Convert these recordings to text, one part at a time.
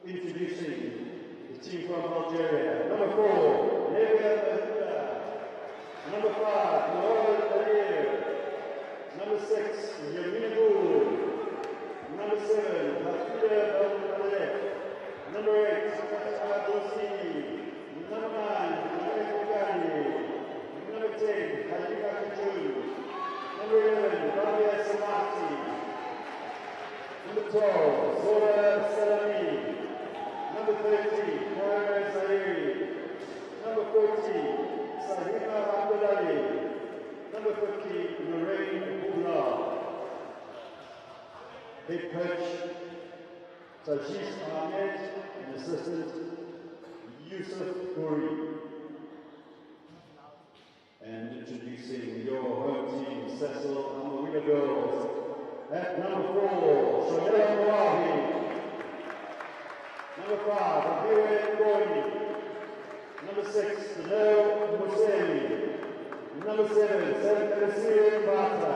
Introducing the team from Algeria. Number 4, Number 5, Mohamed Adir. Number 6, Yamina Gould. Number 7, Hafida Al-Khaled. Number 8, Fatah Bosini. Number 9, Mohamed Bugani. Number 10, Khalifa Kajun. Number 11, Rabia Samati. Number 12, Zora Salami. Number 13, Mohamed Zahiri. Number 14, Sahima Abdullahi. Number 15, Lorraine Boulard. Head coach, Tajis Ahmed, and assistant, Yusuf Guri. And introducing your home team, Sasol Amawina Girls. At number 4, Shamila Mwahi. Number 5, Abire Ngoni. Number 6, Danil Museli. Number 7, Serkasir Bata.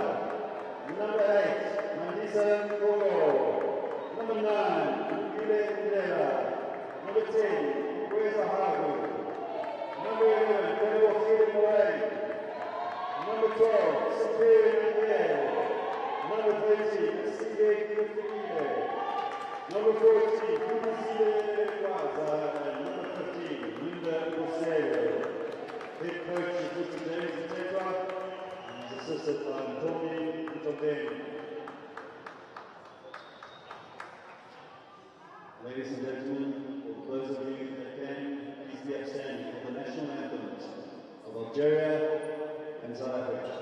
Number 8, Mandisa Kolo. Number 9, Ile Ndela. Number 10, Kweza Hagu. Number 11, Pedro Fili Moray. Number 12, Sapir Ndela. Number 13, Steve Kifile. Number 14, Kumasile Plaza. And number 15, Linda Rosario. Head coach is Mr. James Tetra. And he's assisted by Tony Toben. Ladies and gentlemen, for those of you that can, please be upstanding for the national anthems of Algeria and South Africa.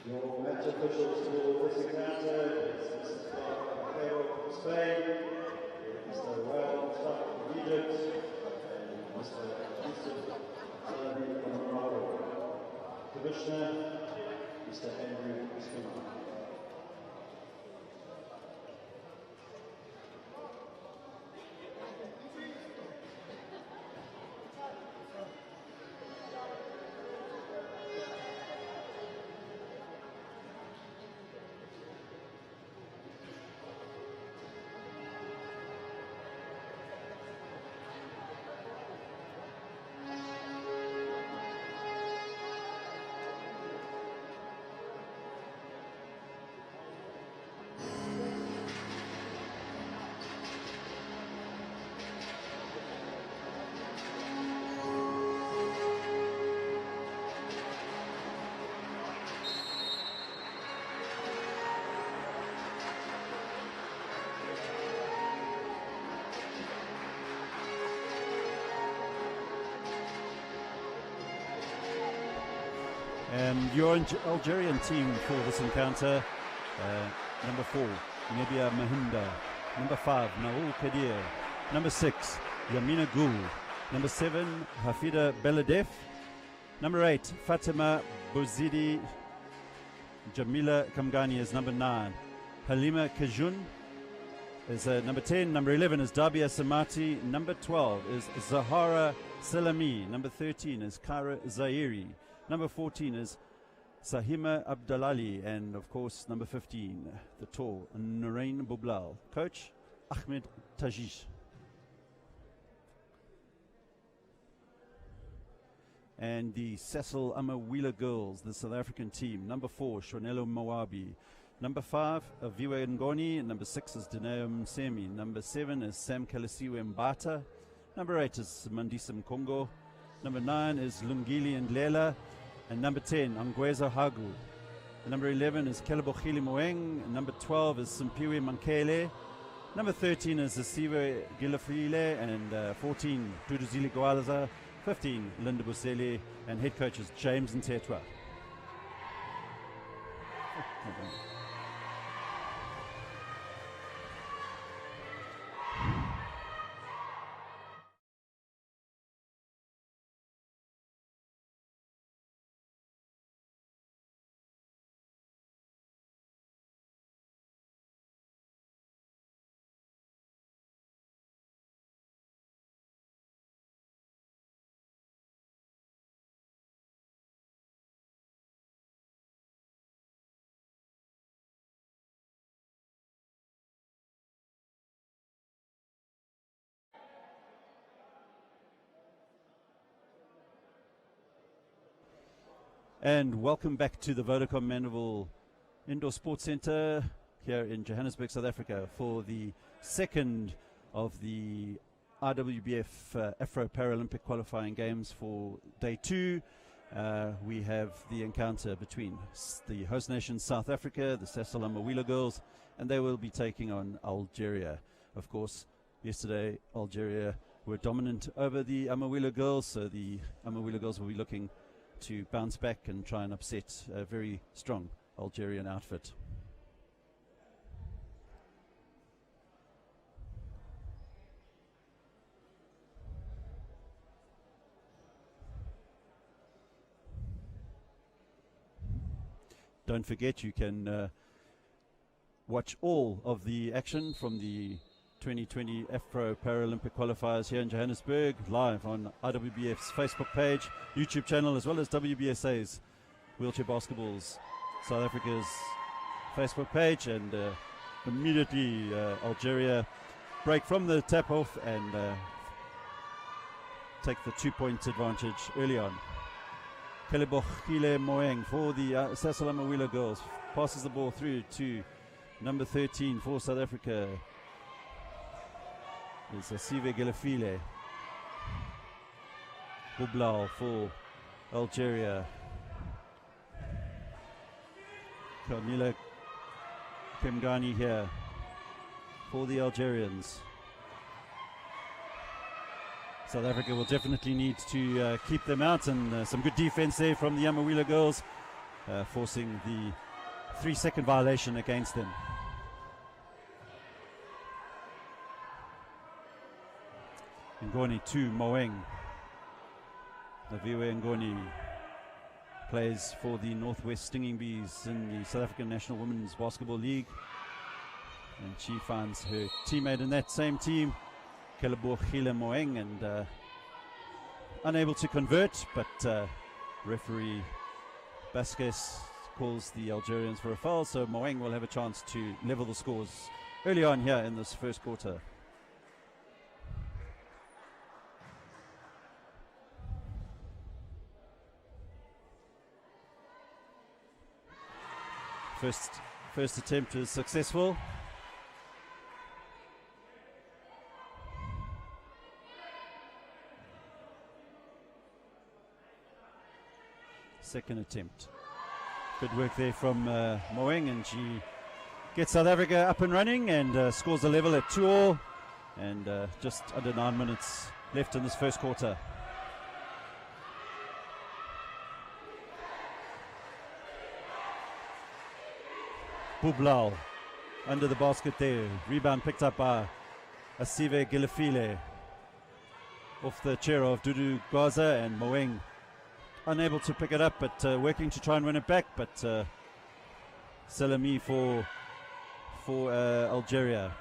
Your match officials for this encounter is Mrs. Clara from Spain, Mr. Well from Egypt, and Mr. Yusuf Salabi from Morocco. Commissioner, Mr. Andrew Skinner. And your Algerian team for this encounter, number 4, Nebia Mahinda, number 5, Naul Kadir, number 6, Yamina Gul, number 7, Hafida Beladef, number 8, Fatima Bouzidi, Jamila Kamgani is number 9, Halima Kajun is number 10, number 11 is Dabia Samati, number 12 is Zahara Salami, number 13 is Kara Zairi, number 14 is Sahima Abdalali, and of course number 15, the tall Narain Bublal. Coach Ahmed Tajish. And the Sasol Amawila girls, the South African team, number 4, Shonelo Mawabi. Number 5, Aviwa Ngoni. Number 6 is Dineo Msemi. Number 7 is Sam Kalisiwe Mbata. Number 8 is Mandisa Mkongo. Number 9 is Lungili and Lela. And number 10, Angweza Hagu. And number 11 is Kelebokhili Moeng. And number 12 is Simpiwe Mankele. Number 13 is Asiwe Gilafile. And 14, Duduzili Gwalaza. 15, Linda Buseli. And head coach is James Ntetwa. And welcome back to the Vodacom Mandeville Indoor Sports Centre here in Johannesburg, South Africa, for the second of the IWBF Afro Paralympic Qualifying Games for Day 2. We have the encounter between the host nation South Africa, the Sasol Amawila girls, and they will be taking on Algeria. Of course, yesterday Algeria were dominant over the Amawila girls, so the Amawila girls will be looking to bounce back and try and upset a very strong Algerian outfit. Don't forget, you can watch all of the action from the 2020 Afro Paralympic Qualifiers here in Johannesburg live on IWBF's Facebook page, YouTube channel, as well as WBSA's Wheelchair Basketball's South Africa's Facebook page. And immediately Algeria break from the tap off and take the 2-point advantage early on. Kelebokhile Moeng for the Sasol Amawila girls passes the ball through to number 13 for South Africa. It's Asiwe Gelafile. Bublal for Algeria. Kamila Kemgani here for the Algerians. South Africa will definitely need to keep them out, and some good defense there from the Amawila girls. forcing the 3-second violation against them. Ngoni to Moeng. Naviwe Ngoni plays for the Northwest Stinging Bees in the South African National Women's Basketball League. And she finds her teammate in that same team, Kelebohile Moeng, and unable to convert, but referee Vasquez calls the Algerians for a foul, so Moeng will have a chance to level the scores early on here in this first quarter. First attempt is successful. Second attempt. Good work there from Moeng, and she gets South Africa up and running and scores a level at 2-all, and just under 9 minutes left in this first quarter. Bublal under the basket there. Rebound picked up by Asive Gilafile off the chair of Dudu Gwaza, and Moeng unable to pick it up, but working to try and win it back. But Salami for Algeria.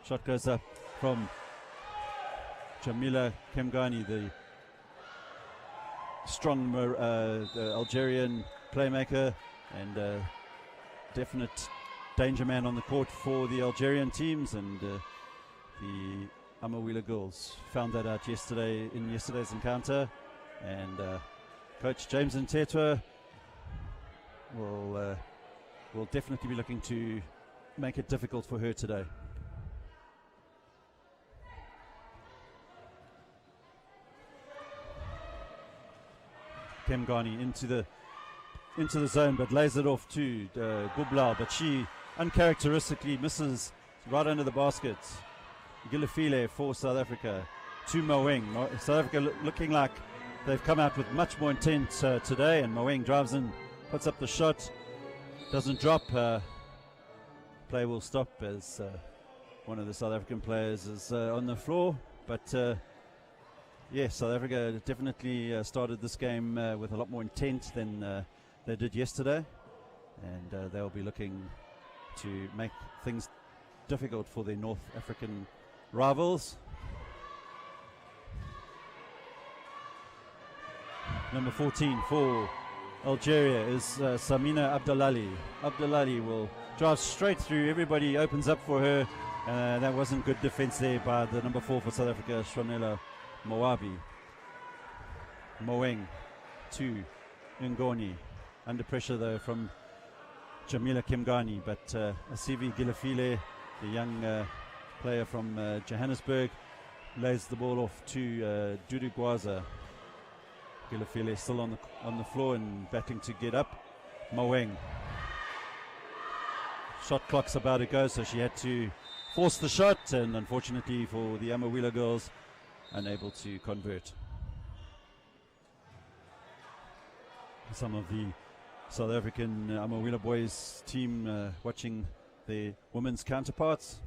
Shot goes up from Jamila Kemgani, the strong the Algerian playmaker, and definite danger man on the court for the Algerian teams, and the Amawila girls found that out yesterday in yesterday's encounter, and Coach James Ntetwa will definitely be looking to make it difficult for her today. Kemgani into the zone, but lays it off to Bublal, but she uncharacteristically misses right under the basket. Gilafile for South Africa to Moeng. South Africa looking like they've come out with much more intent today, and Moeng drives in, puts up the shot, doesn't drop. Play will stop as one of the South African players is on the floor, but yes, South Africa definitely started this game with a lot more intent than they did yesterday, and they'll be looking to make things difficult for their North African rivals. Number 14 for Algeria is Samina Abdalali. Abdalali will drive straight through. Everybody opens up for her. That wasn't good defense there by the number 4 for South Africa, Shwanela Moabi. Moeng to Ngoni. Under pressure though from Jamila Kemgani, but Asivi Gilafile, the young player from Johannesburg, lays the ball off to Dudu Gwaza. Gilafile still on the floor and battling to get up. Moeng. Shot clock's about to go, so she had to force the shot, and unfortunately for the Amawila girls, unable to convert. Some of the South African Amawila boys team watching their women's counterparts.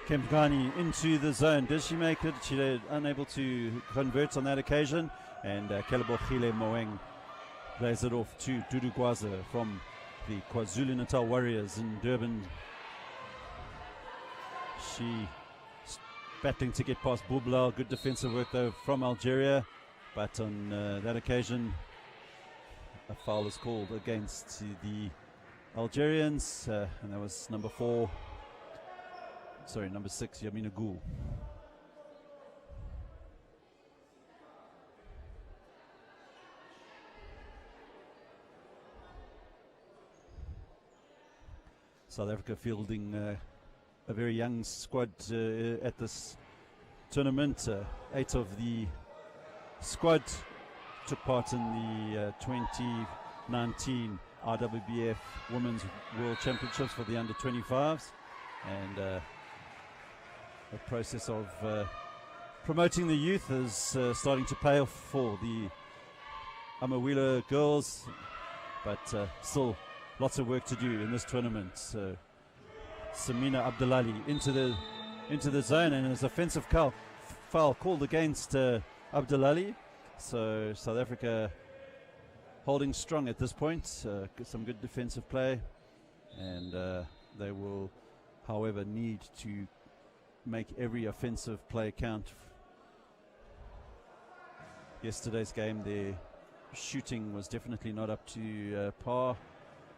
Kemgani into the zone. Does she make it? She unable to convert on that occasion. And Kelebohile Moeng plays it off to Dudu Gwaza from the KwaZulu-Natal Warriors in Durban. She battling to get past Bublal. Good defensive work though from Algeria. But on that occasion, a foul is called against the Algerians. And that was number 6, Yamina Goul. South Africa fielding a very young squad at this tournament. 8 of the squad took part in the 2019 IWBF Women's World Championships for the under 25s, and a process of promoting the youth is starting to pay off for the Amawila girls, but still lots of work to do in this tournament. So Samina Abdullali into the zone, and an offensive foul called against Abdullali. So South Africa holding strong at this point. Some good defensive play, and they will, however, need to make every offensive play count. Yesterday's game, their shooting was definitely not up to par,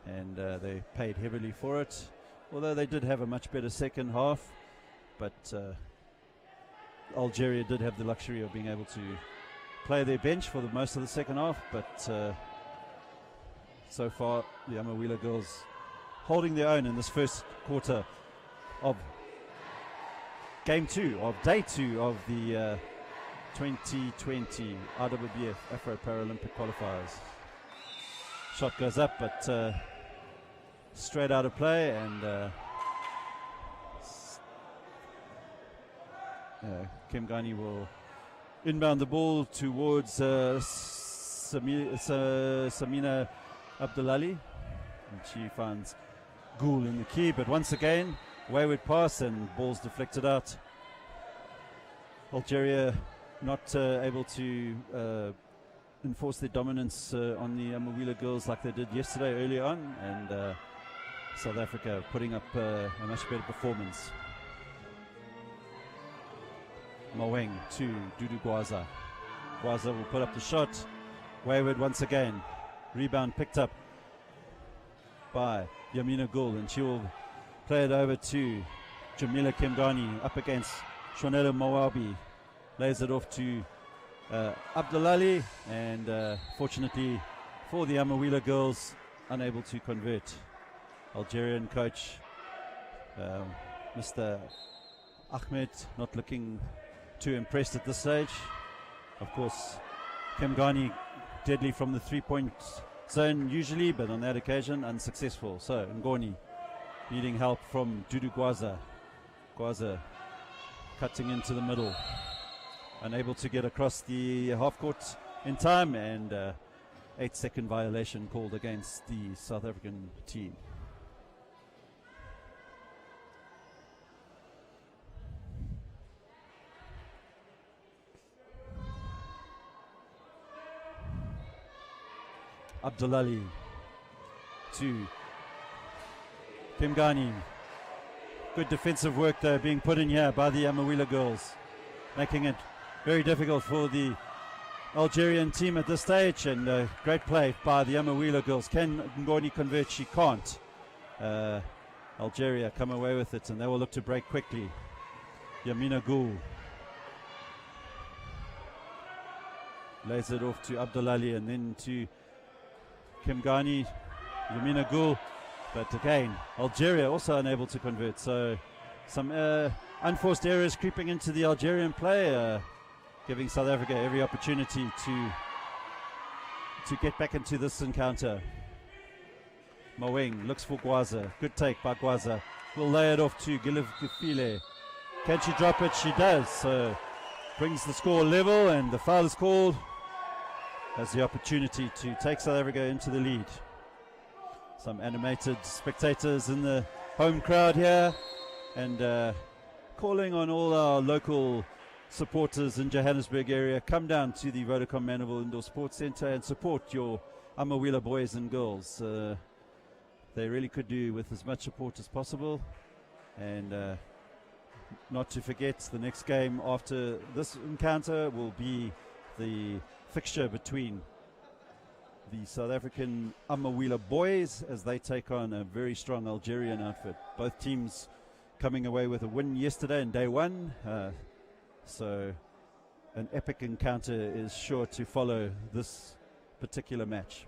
and they paid heavily for it, although they did have a much better second half. But Algeria did have the luxury of being able to play their bench for the most of the second half, but so far the Amawila girls holding their own in this first quarter of game 2 of day 2 of the 2020 IWBF Afro Paralympic Qualifiers. Shot goes up, but straight out of play, and Kim Ghani will inbound the ball towards Samina Abdullali, and she finds Goul in the key, but once again wayward pass and ball's deflected out. Algeria not able to enforce their dominance on the Amawila girls like they did yesterday early on, and South Africa putting up a much better performance. Maweng to Dudu Gwaza. Gwaza will put up the shot. Wayward once again. Rebound picked up by Yamina Goul, and she will play it over to Jamila Kemgani up against Shonela Mawabi. Lays it off to Abdullali, and fortunately for the Amawila girls, unable to convert. Algerian coach Mr. Ahmed not looking too impressed at this stage. Of course, Kemgani deadly from the 3-point zone usually, but on that occasion unsuccessful. So Ngoni needing help from Dudu Gwaza. Gwaza cutting into the middle, unable to get across the half court in time, and 8-second violation called against the South African team. Abdullali to Kemgani. Good defensive work though being put in here by the Amawila girls, making it very difficult for the Algerian team at this stage, and great play by the Amawila girls. Can Ngoni convert? She can't. Algeria come away with it, and they will look to break quickly. Yamina Goul lays it off to Abdullali, and then to Kemgani. Yamina Goul, but again Algeria also unable to convert. So some unforced errors creeping into the Algerian play, giving South Africa every opportunity to get back into this encounter. Maweng looks for Gwaza. Good take by Gwaza. Will lay it off to Gilifile. Can she drop it? She does. So brings the score level, and the foul is called. Has the opportunity to take South Africa into the lead. Some animated spectators in the home crowd here, and calling on all our local supporters in Johannesburg area, come down to the Vodacom Mandeville Indoor Sports Centre and support your Amawila boys and girls. They really could do with as much support as possible, and not to forget, the next game after this encounter will be the fixture between the South African Amawila boys as they take on a very strong Algerian outfit. Both teams coming away with a win yesterday in day one, so an epic encounter is sure to follow this particular match.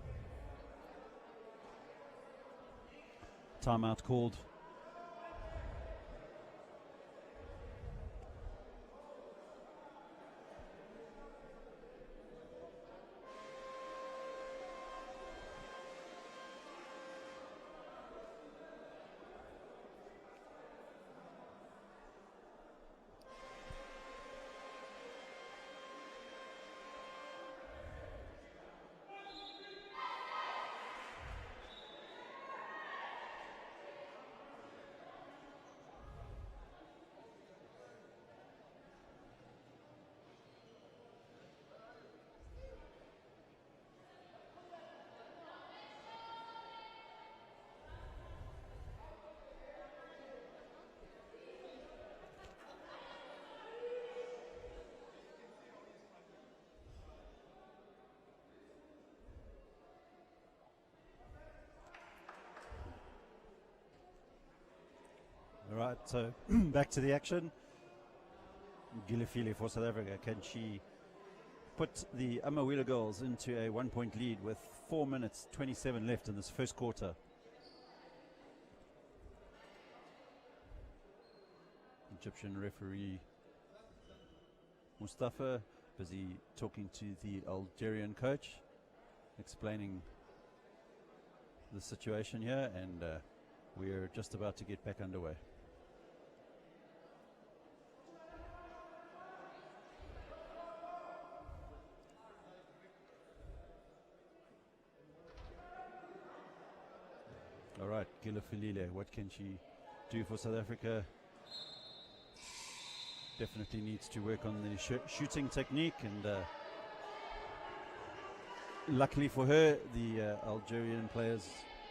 Timeout called Right, so back to the action. Gilifile for South Africa. Can she put the Amawila girls into a 1-point lead with 4 minutes 27 left in this first quarter? Egyptian referee Mustafa busy talking to the Algerian coach, explaining the situation here, and we're just about to get back underway. All right, Gilifile, what can she do for South Africa? Definitely needs to work on the shooting technique, and luckily for her, the Algerian players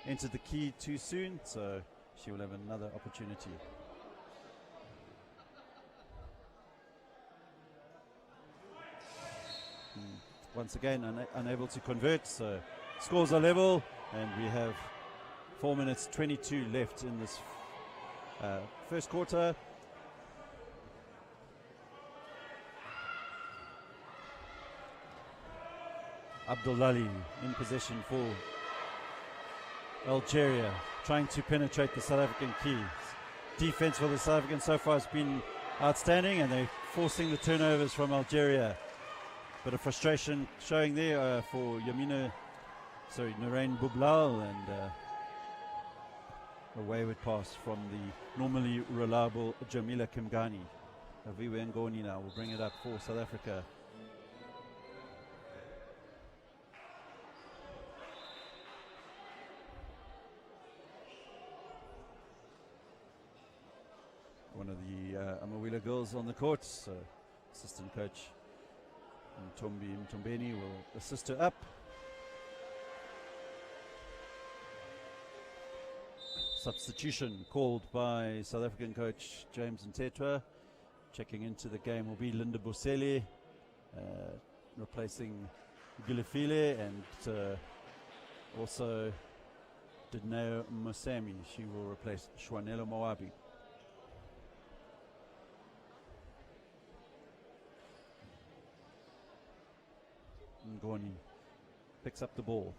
entered the key too soon, so she will have another opportunity. Once again, unable to convert, so scores are level, and we have 4 minutes 22 left in this first quarter. Abdullali in possession for Algeria, trying to penetrate the South African keys. Defense for the South Africans so far has been outstanding, and they're forcing the turnovers from Algeria. Bit of frustration showing there for Narain Bublal, and a wayward pass from the normally reliable Jamila Kimgani. Aviwe Ngoni now will bring it up for South Africa. One of the Amawila girls on the court, so assistant coach Mtombi Mtombeni will assist her up. Substitution called by South African coach James Ntetwa. Checking into the game will be Linda Boseli, replacing Gilifile, and also Dineo Mosami. She will replace Shwanelo Moabi. Ngoni picks up the ball.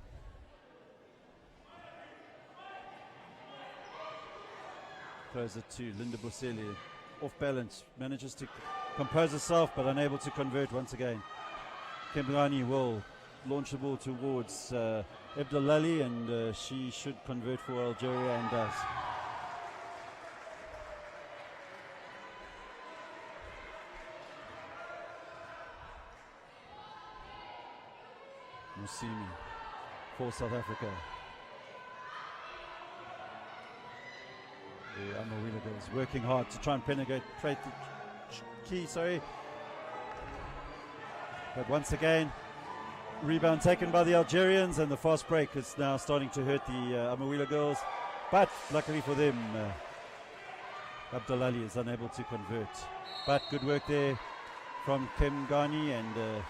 Throws it to Linda Boseli. Off balance, manages to compose herself, but unable to convert once again. Kimgani will launch the ball towards Abdullali, and she should convert for Algeria, and does. Musimi for South Africa. The Amawila girls working hard to try and penetrate the key, but once again, rebound taken by the Algerians, and the fast break is now starting to hurt the Amawila girls, but luckily for them, Abdullali is unable to convert. But good work there from Kimgani, and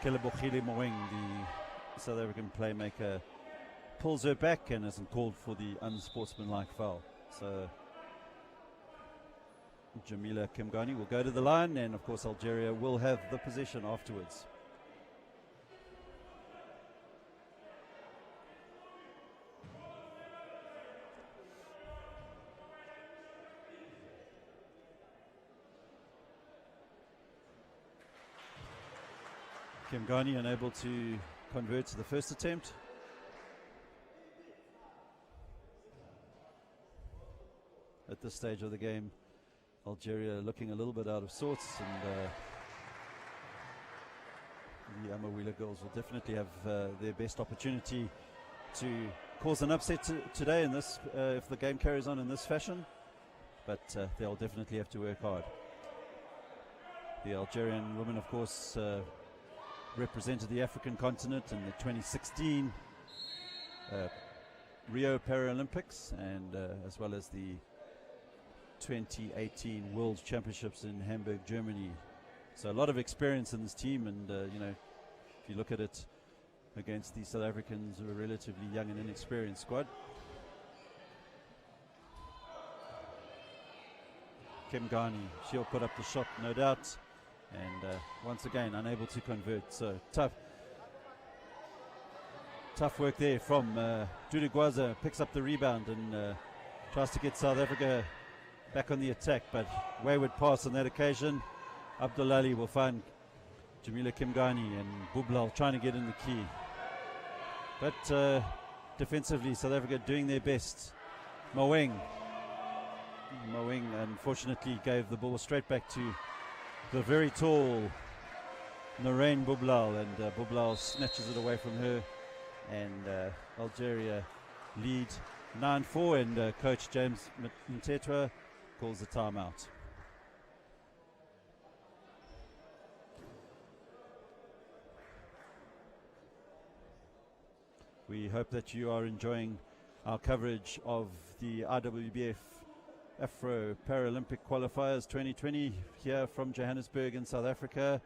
Kelebokhile Moeng, the South African playmaker, pulls her back and isn't called for the unsportsmanlike foul. So Jamila Kimgani will go to the line, and of course Algeria will have the possession afterwards. Kimgani unable to convert to the first attempt. At this stage of the game, Algeria looking a little bit out of sorts, and the Amawila girls will definitely have their best opportunity to cause an upset today in this, if the game carries on in this fashion, but they'll definitely have to work hard. The Algerian women, of course, represented the African continent in the 2016 Rio Paralympics, and as well as the 2018 World Championships in Hamburg, Germany. So a lot of experience in this team, and if you look at it against the South Africans, who are a relatively young and inexperienced squad. Kim Ghani. She'll put up the shot, no doubt. And once again, unable to convert. So tough work there from Dudu Gwaza. Picks up the rebound and tries to get South Africa back on the attack, but wayward pass on that occasion. Abdullali will find Jamila Kimgani, and Bublal trying to get in the key. But defensively, South Africa doing their best. Maweng unfortunately gave the ball straight back to the very tall Noreen Bublal, and Bublal snatches it away from her, and Algeria lead 9-4, and coach James Mtetwa calls the timeout. We hope that you are enjoying our coverage of the IWBF Afro Paralympic Qualifiers 2020 here from Johannesburg in South Africa.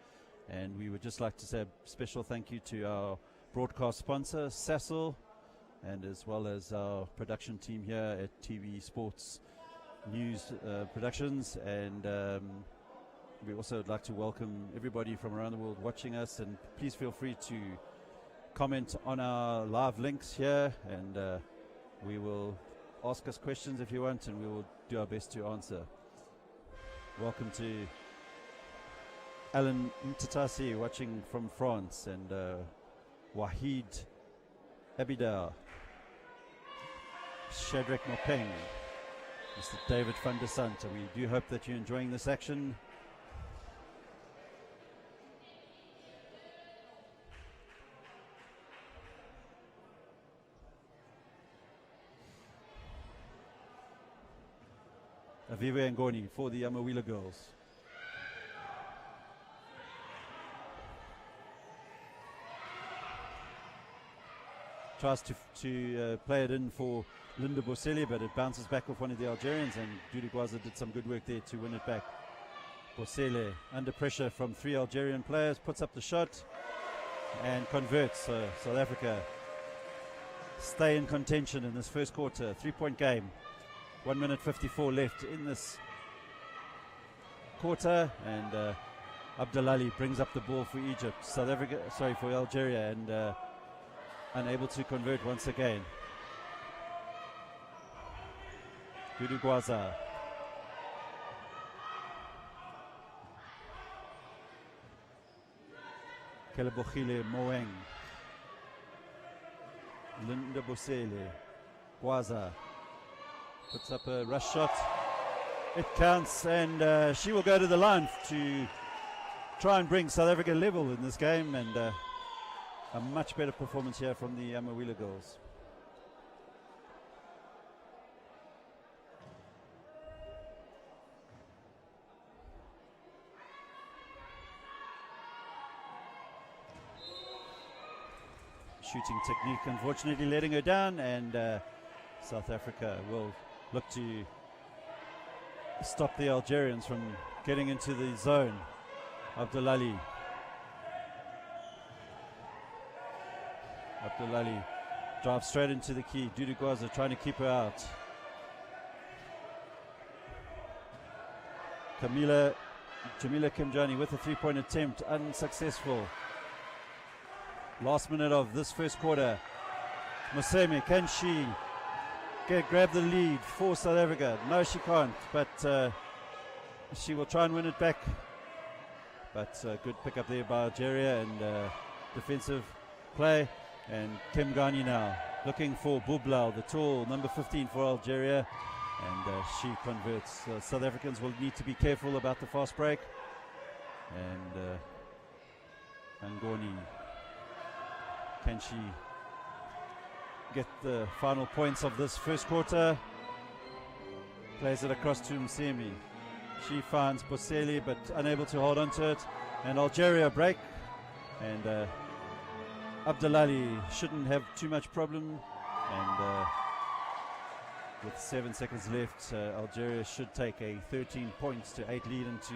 And we would just like to say a special thank you to our broadcast sponsor, Sasol, and as well as our production team here at TV Sports News Productions. And we also would like to welcome everybody from around the world watching us, and please feel free to comment on our live links here, and we will ask us questions if you want, and we will do our best to answer. Welcome to Alan Mtatasi watching from France, and Wahid Abidar, Shadrach Mopeng, Mr. David van der Sant. We do hope that you're enjoying this action. Avive Ngoni for the Amawila girls. Tries to play it in for Linda Boselli, but it bounces back off one of the Algerians, and Dudu Gwaza did some good work there to win it back. Boselli under pressure from three Algerian players, puts up the shot and converts. So South Africa stay in contention in this first quarter. 3-point game. 1 minute 54 left in this quarter, and Abdullali brings up the ball for Egypt. For Algeria, and unable to convert once again. Dudu Gwaza. Kelebokhile Moeng. Linda Boselli. Gwaza puts up a rush shot. It counts, and she will go to the line to try and bring South Africa level in this game, and a much better performance here from the Amawila girls. Shooting technique unfortunately letting her down, and South Africa will look to stop the Algerians from getting into the zone. Abdullali drives straight into the key. Dudu Gwaza trying to keep her out. Jamila Kimjani with a 3-point attempt, unsuccessful. Last minute of this first quarter. Moseme, can she grab the lead for South Africa? No, she can't, but she will try and win it back. But good pick up there by Algeria, and defensive play. And Kim Ghani now looking for Bublal, the tall number 15 for Algeria, and she converts. South Africans will need to be careful about the fast break. And Ngoni, can she get the final points of this first quarter? Plays it across to Msemi. She finds Boselli, but unable to hold on to it. And Algeria break. And Abdullali shouldn't have too much problem. And with 7 seconds left, Algeria should take a 13 points to 8 lead into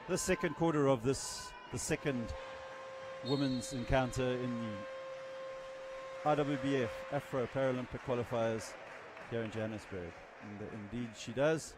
the second quarter of this, the second women's encounter in the IWBF Afro Paralympic Qualifiers here in Johannesburg. And indeed she does.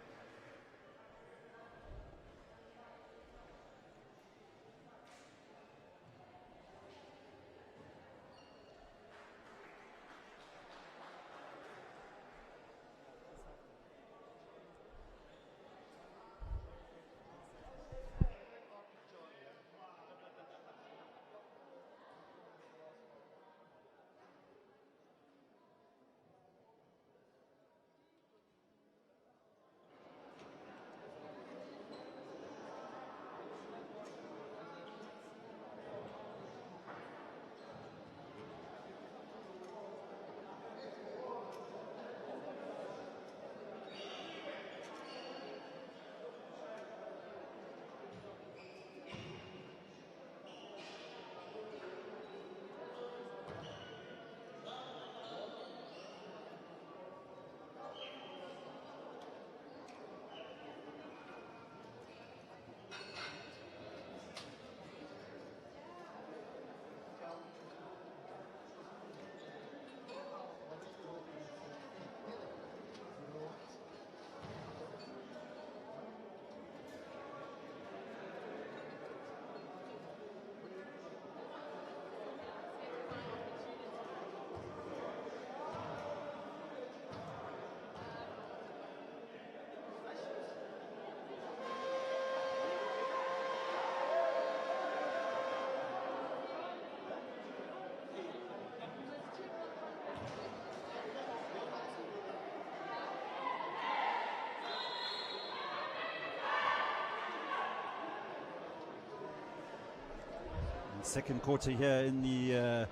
Second quarter here in the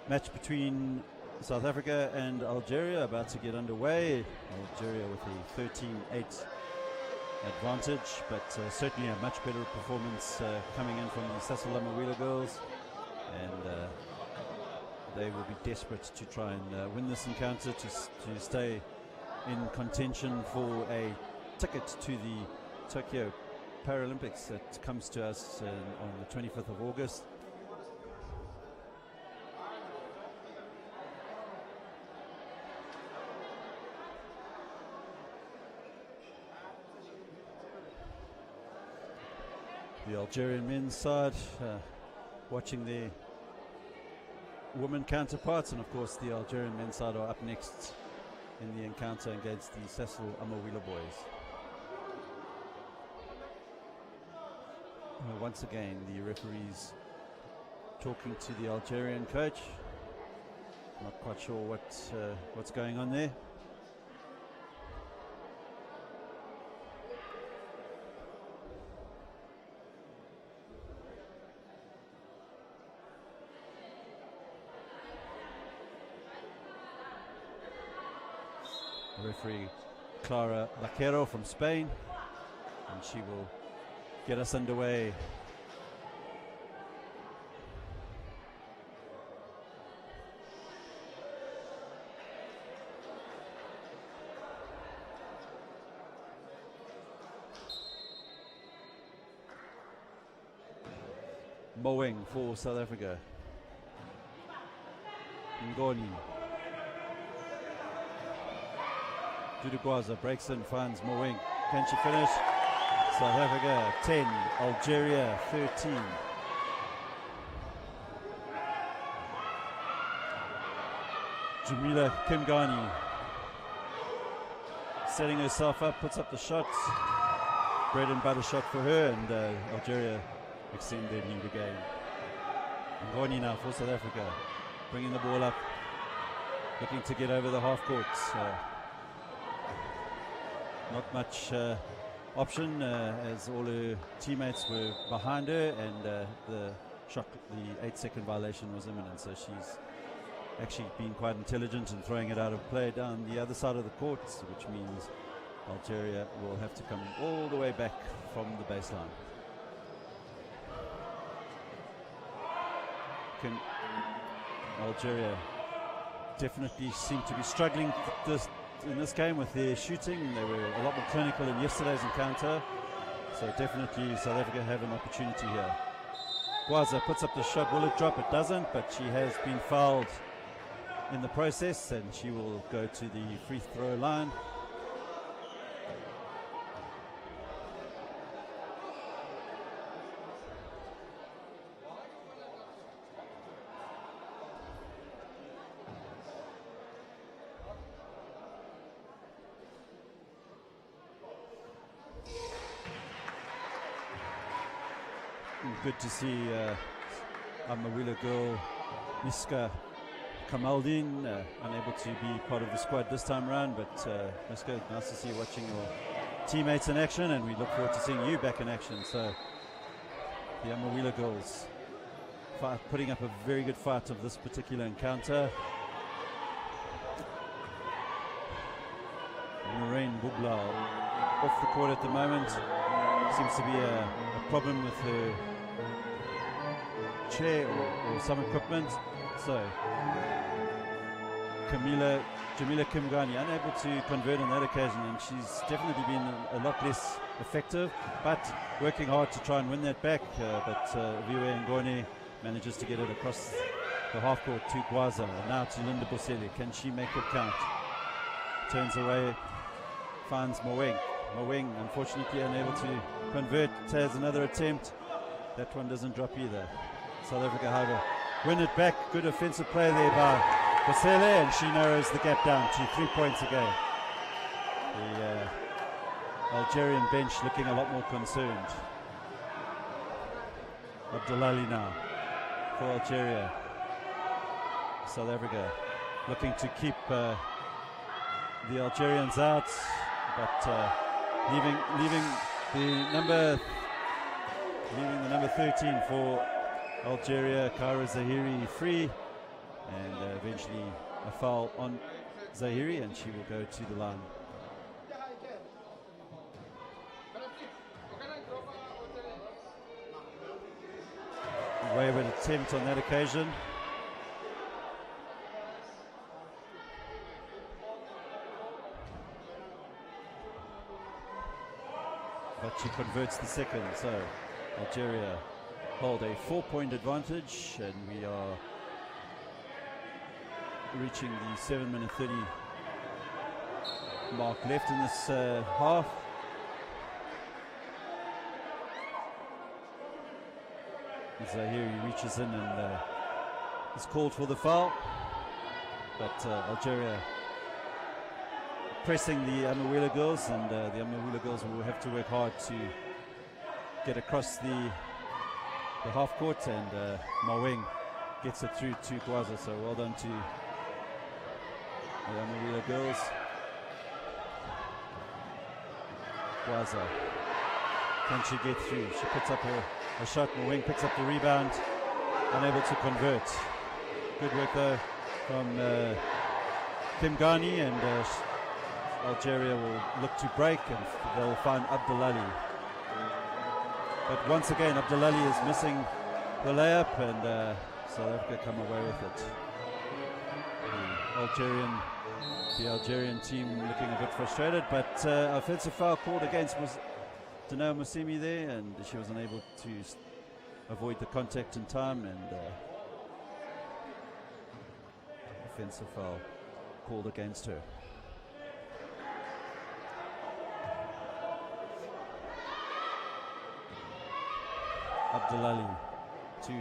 match between South Africa and Algeria about to get underway. Algeria with a 13-8 advantage, but certainly a much better performance coming in from the Sasol girls, and they will be desperate to try and win this encounter to stay in contention for a ticket to the Tokyo Paralympics that comes to us on the 25th of August. The Algerian men's side watching their women counterparts, and of course the Algerian men's side are up next in the encounter against the Sasol Amawila boys. Once again, the referees talking to the Algerian coach. Not quite sure what's going on there. Referee Clara Vaquero from Spain, and she will get us underway. Mowing for South Africa. Ngoni. Dudugwaza breaks in, finds Mowing. Can she finish? South Africa 10, Algeria 13. Jamila Kimgani setting herself up, puts up the shot. Bread and butter shot for her, and Algeria extend their lead again. Ngoni now for South Africa, bringing the ball up, looking to get over the half court. Not much option as all her teammates were behind her, and the 8-second violation was imminent, so she's actually been quite intelligent in throwing it out of play down the other side of the court, which means Algeria will have to come all the way back from the baseline. Algeria definitely seem to be struggling in this game with their shooting. They were a lot more clinical in yesterday's encounter, so definitely South Africa have an opportunity here. Gwaza puts up the shot. Will it drop? It doesn't, but she has been fouled in the process, and she will go to the free throw line. Good to see Amawila girl Miska Kamaldin unable to be part of the squad this time around, but Miska, nice to see you watching your teammates in action, and we look forward to seeing you back in action. So the Amawila girls putting up a very good fight of this particular encounter. Lorraine Bublal off the court at the moment. Seems to be a problem with her chair or some equipment. So Jamila Kimgani unable to convert on that occasion, and she's definitely been a lot less effective, but working hard to try and win that back. But Viwe Ngoni manages to get it across the half court to Gwaza, and now to Linda Bosele. Can she make it count? Turns away, finds Mowing. Mowing unfortunately unable to convert. Has another attempt. That one doesn't drop either. South Africa, however, win it back. Good offensive play there by Bosele, and she narrows the gap down to 3 points again. The Algerian bench looking a lot more concerned. Abdullali now for Algeria. South Africa looking to keep the Algerians out, but leaving the number 13 for Algeria. Kaira Zahiri free, and eventually a foul on Zahiri, and she will go to the line. Wayward attempt on that occasion. But she converts the second, so Algeria hold a 4-point advantage, and we are reaching the 7-minute 30 mark left in this half. Zahiri reaches in and is called for the foul, but Algeria pressing the Amawila girls, and the Amawila girls will have to work hard to get across the half court, and Maweng gets it through to Gwaza, so well done to the Amawila girls. Gwaza, can she get through? She puts up a shot. Maweng picks up the rebound, unable to convert. Good work though from Kim Ghani, and Algeria will look to break, and they'll find Abdullali. But once again, Abdullali is missing the layup, and South Africa come away with it. The Algerian team looking a bit frustrated, but offensive foul called against Danao Musimi there, and she was unable to avoid the contact in time, and offensive foul called against her. Abdullali to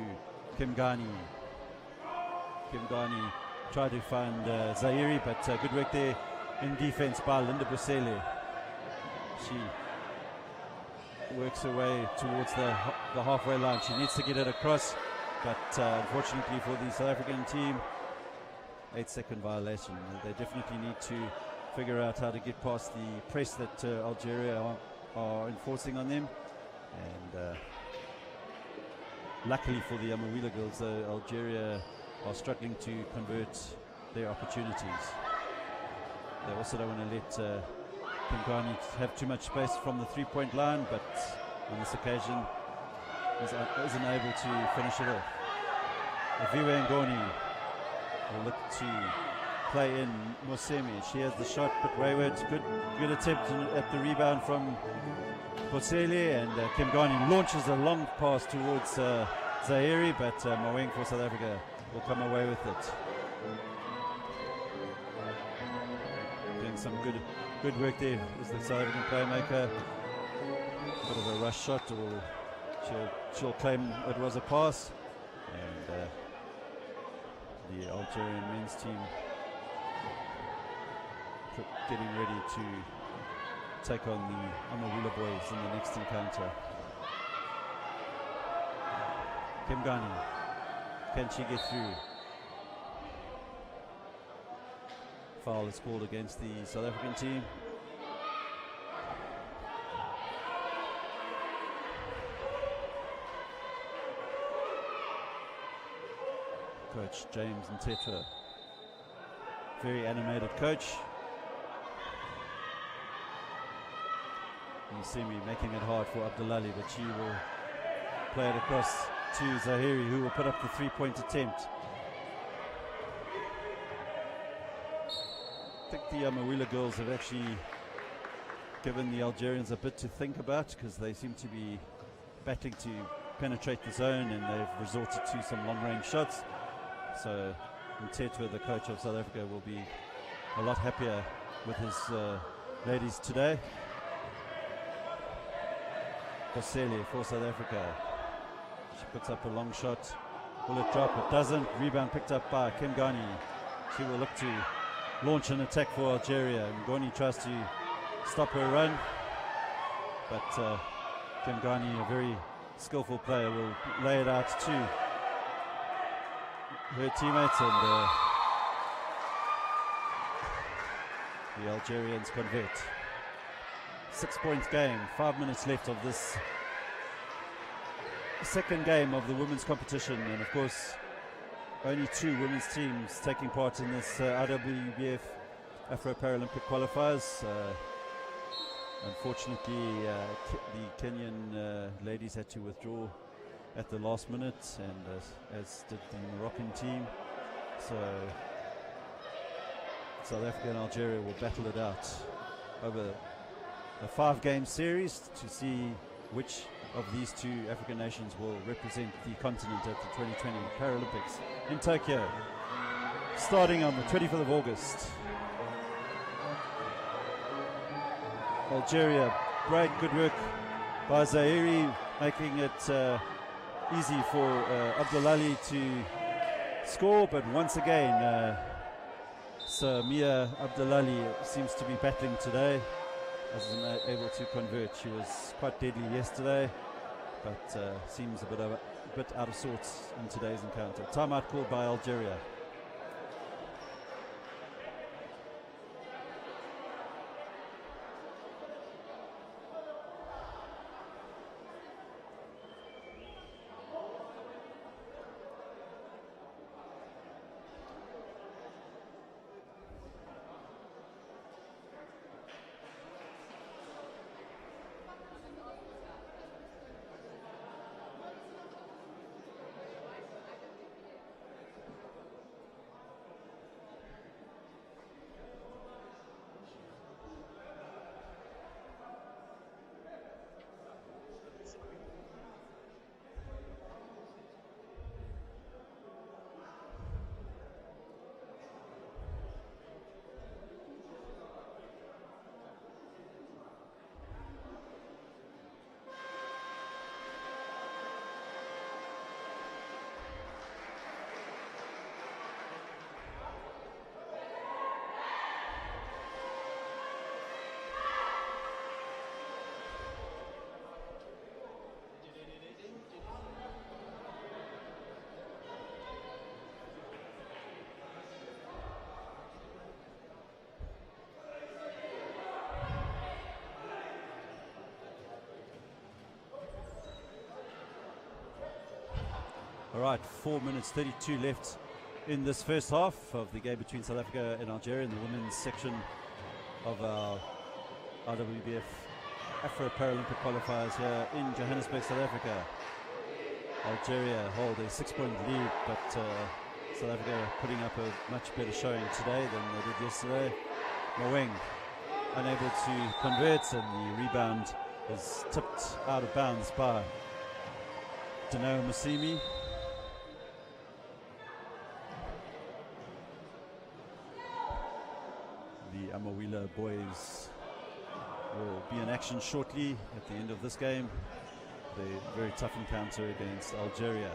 Kim Ghani. Kim Ghani tried to find Zahiri, but good work there in defense by Linda Busele. She works her way towards the halfway line. She needs to get it across, but unfortunately for the South African team, 8-second violation. They definitely need to figure out how to get past the press that Algeria are enforcing on them, and luckily for the Amawila girls, Algeria are struggling to convert their opportunities. They also don't want to let Kim Ghani have too much space from the three-point line, but on this occasion is unable to finish it off. Aviwe Ngoni will look to play in Mosemi. She has the shot, but wayward. Good attempt at the rebound from Bosele, and Kim Ghani launches a long pass towards Zahiri, but Maweng for South Africa will come away with it. Doing some good work there is the South African playmaker. Bit of a rush shot, or she'll claim it was a pass, and the Algerian men's team getting ready to take on the Amawila boys in the next encounter. Kim Ghani, can she get through? Foul is called against the South African team. Coach James Ntetwa, very animated coach. You see me making it hard for Abdullali, but she will play it across to Zahiri, who will put up the three-point attempt. I think the Amawila girls have actually given the Algerians a bit to think about, because they seem to be battling to penetrate the zone, and they've resorted to some long-range shots. So Ntetwa, the coach of South Africa, will be a lot happier with his ladies today. Bosele for South Africa. She puts up a long shot. Will it drop? It doesn't. Rebound picked up by Kim Ghani. She will look to launch an attack for Algeria. Ngoni tries to stop her run, but Kim Ghani, a very skillful player, will lay it out to her teammates, and the Algerians convert. 6 points game, 5 minutes left of this second game of the women's competition, and of course only 2 women's teams taking part in this IWBF Afro Paralympic Qualifiers. Unfortunately, the Kenyan ladies had to withdraw at the last minute, and as did the Moroccan team. So South Africa and Algeria will battle it out over a 5-game series to see which of these 2 African nations will represent the continent at the 2020 Paralympics in Tokyo, starting on the 25th of August. Algeria, great good work by Zahiri, making it easy for Abdullahi to score, but once again Samia Abdullahi seems to be battling today, wasn't able to convert. She was quite deadly yesterday, but seems a bit out of sorts in today's encounter. Timeout called by Algeria. All right, 4 minutes 32 left in this first half of the game between South Africa and Algeria in the women's section of our IWBF Afro Paralympic Qualifiers here in Johannesburg, South Africa. Algeria hold a 6-point lead, but South Africa putting up a much better showing today than they did yesterday. Moeng unable to convert, and the rebound is tipped out of bounds by Dano Masimi. The Amawila boys will be in action shortly at the end of this game. A very tough encounter against Algeria.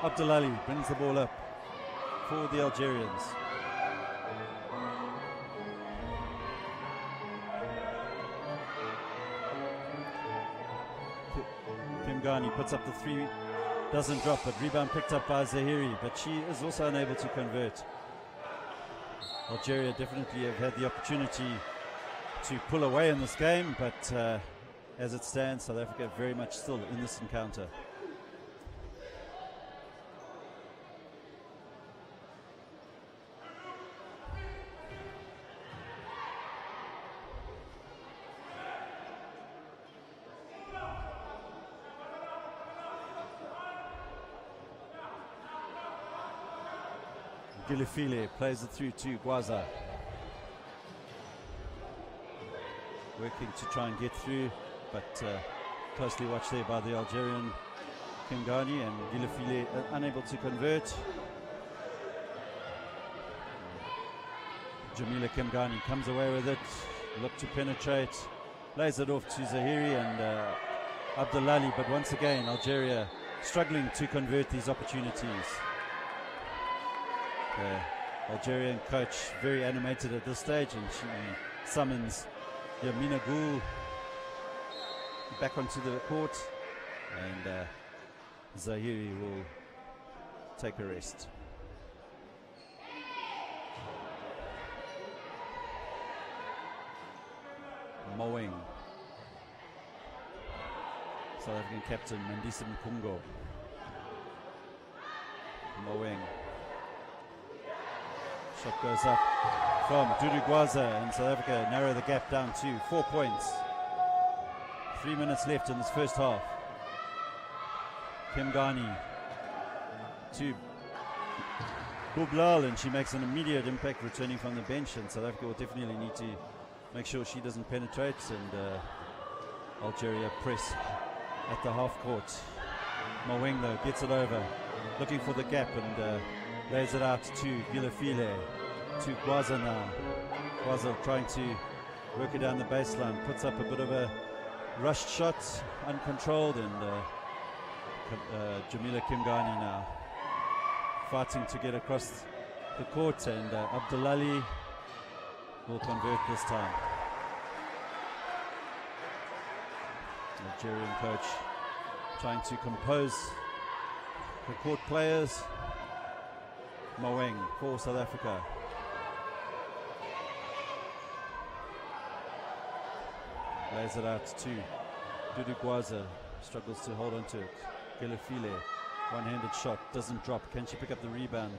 Abdullahi brings the ball up for the Algerians. Kimgani puts up the three, doesn't drop, but rebound picked up by Zahiri, but she is also unable to convert. Algeria definitely have had the opportunity to pull away in this game, but as it stands, South Africa very much still in this encounter. Gilifile plays it through to Gwaza. Working to try and get through, but closely watched there by the Algerian Kimgani, and Gilifile unable to convert. Jamila Kimgani comes away with it, look to penetrate, lays it off to Zahiri and Abdullahi, but once again Algeria struggling to convert these opportunities. Algerian coach very animated at this stage, and she summons Yamina Gul back onto the court, and Zahiri will take a rest. Moeng South African captain Mandisa Mkungo. Maweng. Shot goes up from Dudu Gwaza, and South Africa narrow the gap down to 4 points. 3 minutes left in this first half. Kemgani to Bublal, and she makes an immediate impact returning from the bench, and South Africa will definitely need to make sure she doesn't penetrate, and Algeria press at the half court. Maweng though gets it over, looking for the gap, and lays it out to Gilafile, to Gwaza now. Gwaza trying to work it down the baseline, puts up a bit of a rushed shot, uncontrolled, and Jamila Kemgani now fighting to get across the court, and Abdullali will convert this time. Algerian coach trying to compose the court players. Maweng for South Africa. Lays it out to Dudu Gwaza, struggles to hold on to it. Gelefile, one-handed shot, doesn't drop. Can she pick up the rebound?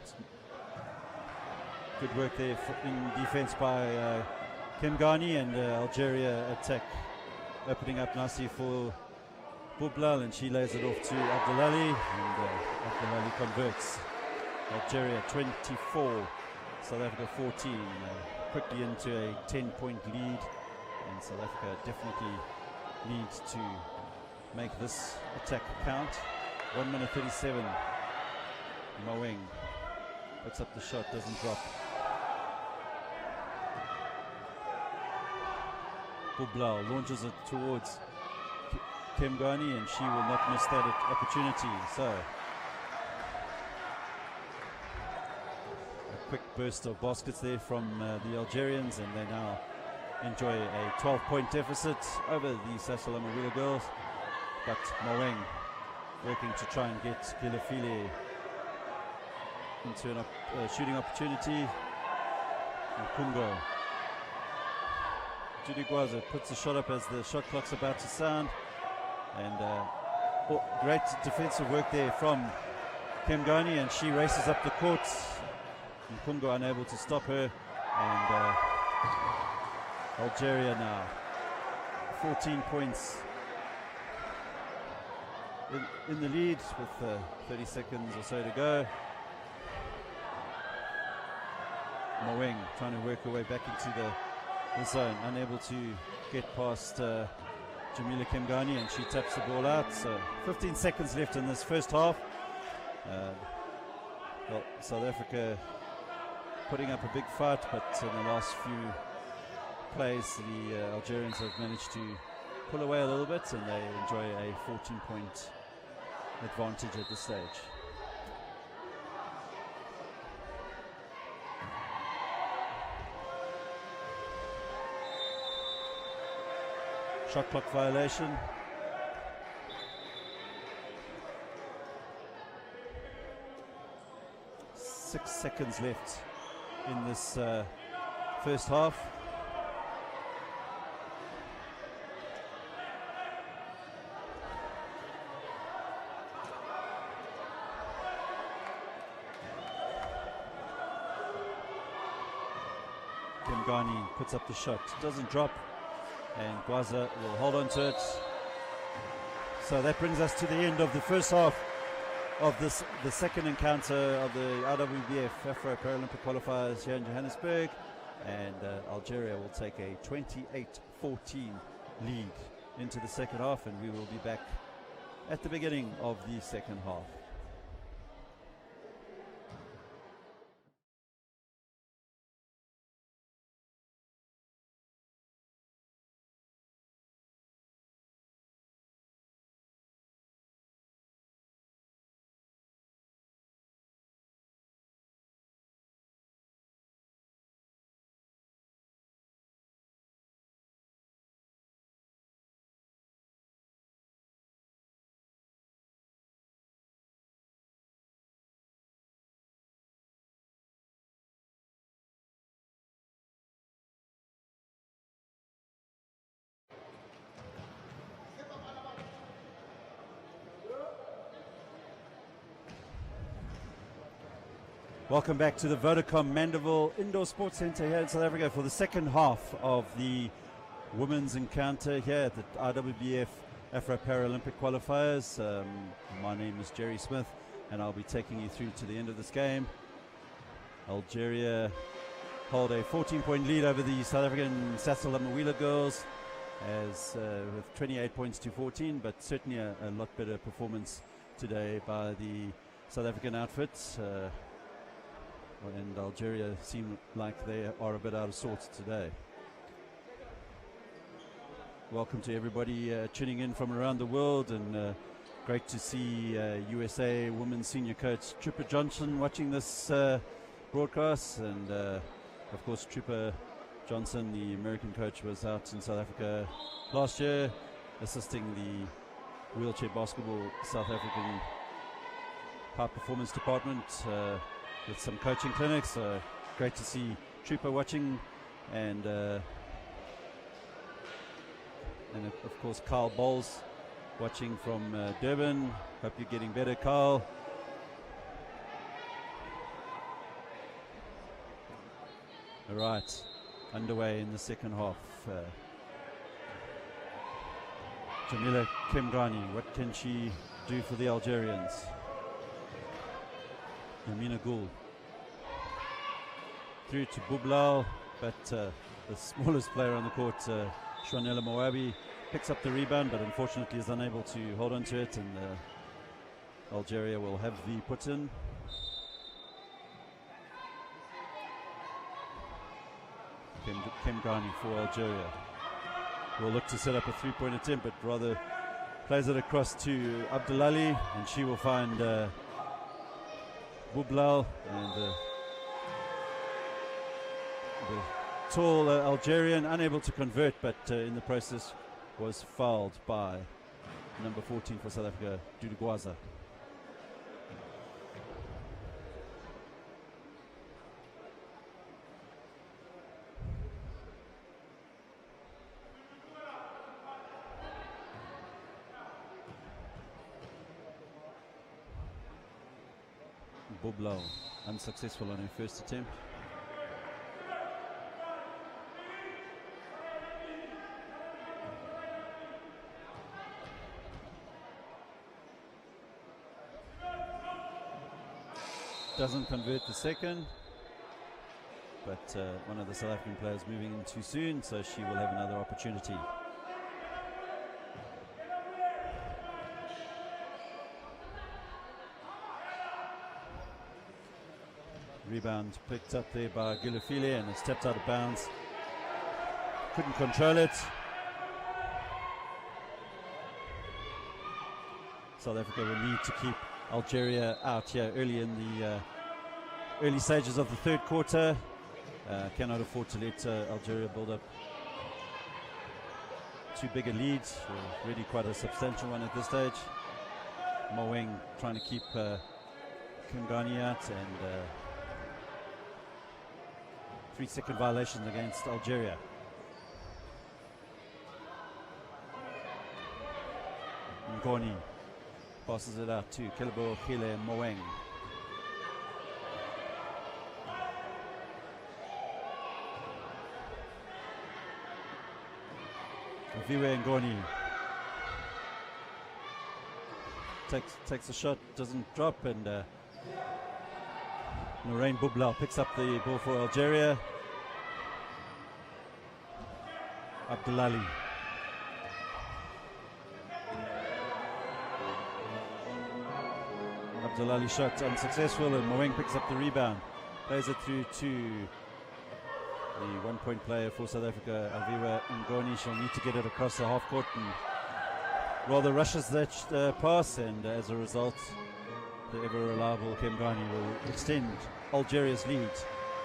Good work there in defense by Kemgani, and Algeria attack opening up nicely for Bublal, and she lays it off to Abdullali, and Abdullali converts. Algeria 24, South Africa 14, quickly into a 10-point lead, and South Africa definitely needs to make this attack count. 1 minute 37. Maweng puts up the shot, doesn't drop. Bublal launches it towards Kemgani, and she will not miss that opportunity. So a quick burst of baskets there from the Algerians, and they now enjoy a 12-point deficit over the Sasol Amawila girls. But Maweng working to try and get Gilafile into a shooting opportunity. And Kungo. Dudu Gwaza puts the shot up as the shot clock's about to sound. And great defensive work there from Kemgani, and she races up the court. And Kungo unable to stop her. And Algeria now 14 points in the lead with 30 seconds or so to go. Maweng trying to work her way back into the zone, unable to get past Jamila Kemgani, and she taps the ball out. So 15 seconds left in this first half. Well, South Africa putting up a big fight, but in the last few plays the Algerians have managed to pull away a little bit, and they enjoy a 14-point advantage at this stage. Shot clock violation. Six seconds left in this first half. Kemgani puts up the shot, doesn't drop, and Gwaza will hold on to it. So that brings us to the end of the first half of the second encounter of the IWBF Afro Paralympic Qualifiers here in Johannesburg, and Algeria will take a 28-14 lead into the second half, and we will be back at the beginning of the second half. Welcome back to the Vodacom Mandeville Indoor Sports Centre here in South Africa for the second half of the women's encounter here at the IWBF Afro Paralympic Qualifiers. My name is Gerry Smith and I'll be taking you through to the end of this game. Algeria hold a 14-point lead over the South African Sasol girls as with 28 points to 14, but certainly a lot better performance today by the South African outfits. And Algeria seem like they are a bit out of sorts today. Welcome to everybody tuning in from around the world, and great to see USA Women's Senior Coach Trooper Johnson watching this broadcast. And of course Trooper Johnson, the American coach, was out in South Africa last year assisting the wheelchair basketball South African high performance department with some coaching clinics. Great to see Trooper watching, and of course Kyle Bowles watching from Durban. Hope you're getting better, Kyle. All right, underway in the second half. Jamila Kemgani, what can she do for the Algerians? Yamina Gould through to Bublal, but the smallest player on the court, Shwanela Moabi, picks up the rebound, but unfortunately is unable to hold on to it, and Algeria will have the put in. Kemgani for Algeria will look to set up a three-point attempt, but rather plays it across to Abdullali, and she will find Bublal, and the tall Algerian unable to convert, but in the process was fouled by number 14 for South Africa, Dudugwaza. Bublal unsuccessful on her first attempt. Doesn't convert the second, but one of the South African players moving in too soon, so she will have another opportunity. Rebound picked up there by Gilufile, and it's stepped out of bounds. Couldn't control it. South Africa will need to keep Algeria out here early in the early stages of the third quarter. Cannot afford to let Algeria build up too big a lead. Really quite a substantial one at this stage. Moeng trying to keep Kemgani out, and 3-second violations against Algeria. Ngoni passes it out to Kelebo Khile and Moeng. Viwe Ngoni takes a shot, doesn't drop, and Lorraine Bublal picks up the ball for Algeria. Abdullali. Abdullali shot unsuccessful, and Moeng picks up the rebound. Plays it through to the one-point player for South Africa, Aviva Ngoni. She'll need to get it across the half court, and rather rushes that pass, and as a result, the ever-reliable Kemgani will extend Algeria's lead.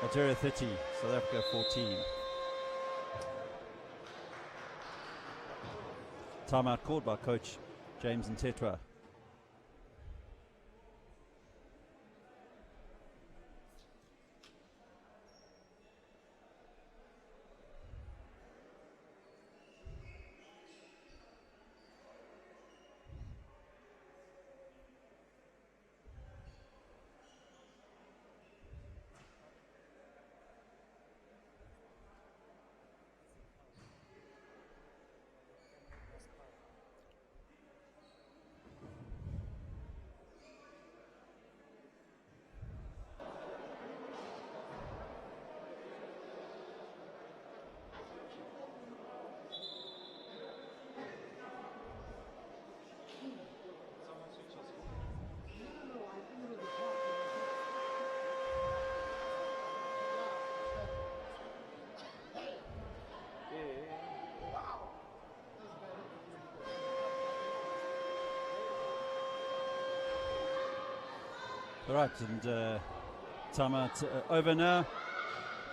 Algeria 30, South Africa 14. Timeout called by Coach James Ntetwa. All right, and timeout over now.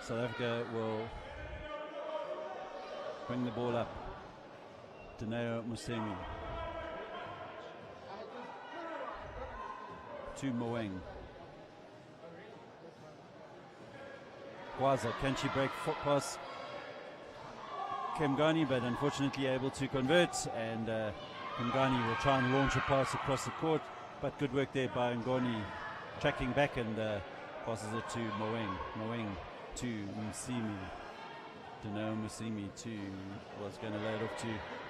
South Africa will bring the ball up. Daneo Musemi to Moeng. Gwaza, can she break past Kemgani, but unfortunately able to convert, and Kemgani will try and launch a pass across the court, but good work there by Ngoni, tracking back and passes it to Moeng. Moeng to Musimi. Daneo Musimi was going to lay it off to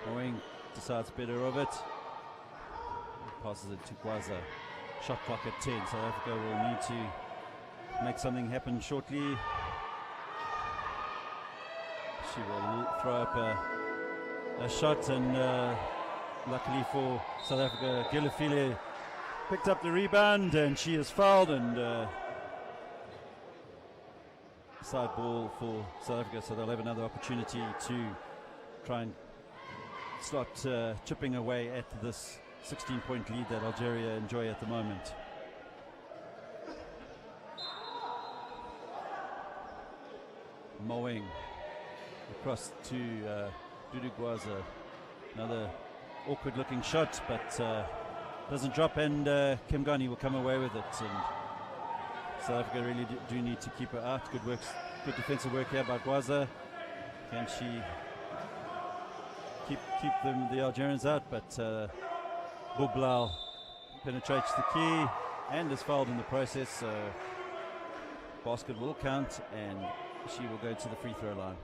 Moeng, decides better of it, passes it to Gwaza. Shot clock at 10. South Africa will need to make something happen shortly. She will throw up a shot, and luckily for South Africa, Gilafile picked up the rebound, and she is fouled, and side ball for South Africa, so they'll have another opportunity to try and start chipping away at this 16-point lead that Algeria enjoy at the moment. Moeng across to Dudu Gwaza. Another awkward looking shot, but doesn't drop, and Kemgani will come away with it. And South Africa really do need to keep her out. Good defensive work here by Gwaza. Can she keep the Algerians out? But Bublal penetrates the key and is fouled in the process. So basket will count, and she will go to the free throw line.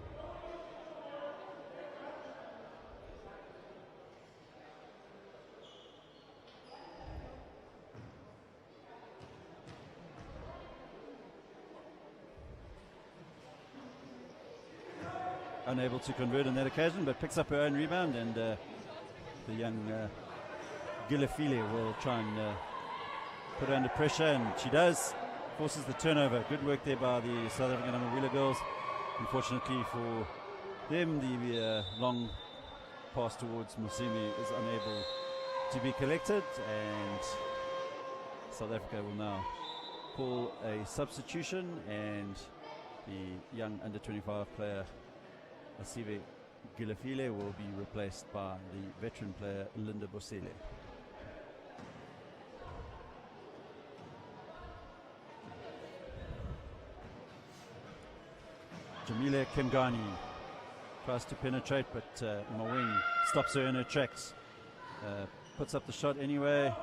Unable to convert on that occasion, but picks up her own rebound, and the young Gilafile will try and put her under pressure, and she does. Forces the turnover. Good work there by the South African Amawila girls. Unfortunately for them, the long pass towards Musimi is unable to be collected, and South Africa will now call a substitution, and the young under-25 player Asive Gilafile will be replaced by the veteran player Linda Bosele. Jamila Kemgani tries to penetrate, but Moeng stops her in her tracks. Puts up the shot anyway,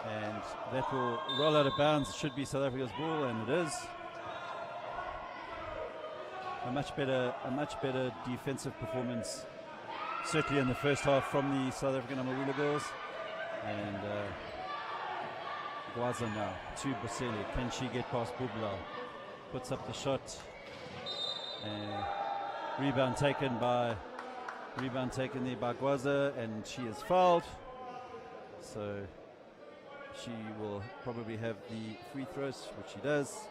and that will roll out of bounds. It should be South Africa's ball, and it is. A much better defensive performance, certainly in the first half, from the South African Amawila girls. And Gwaza now to Bosele. Can she get past Bubla? Puts up the shot. Rebound taken there by Gwaza, and she is fouled. So she will probably have the free throws, which she does.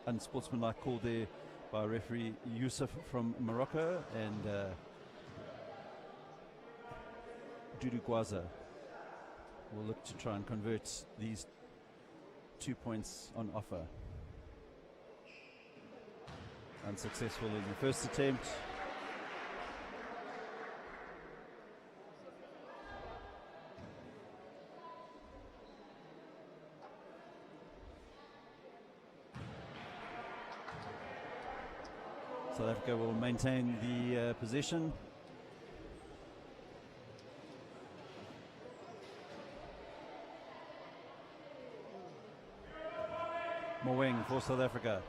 Unsportsmanlike call there by referee Yusuf from Morocco, and Dudu Gwaza will look to try and convert these 2 points on offer. Unsuccessful in the first attempt. South Africa will maintain the possession. Moeng for South Africa.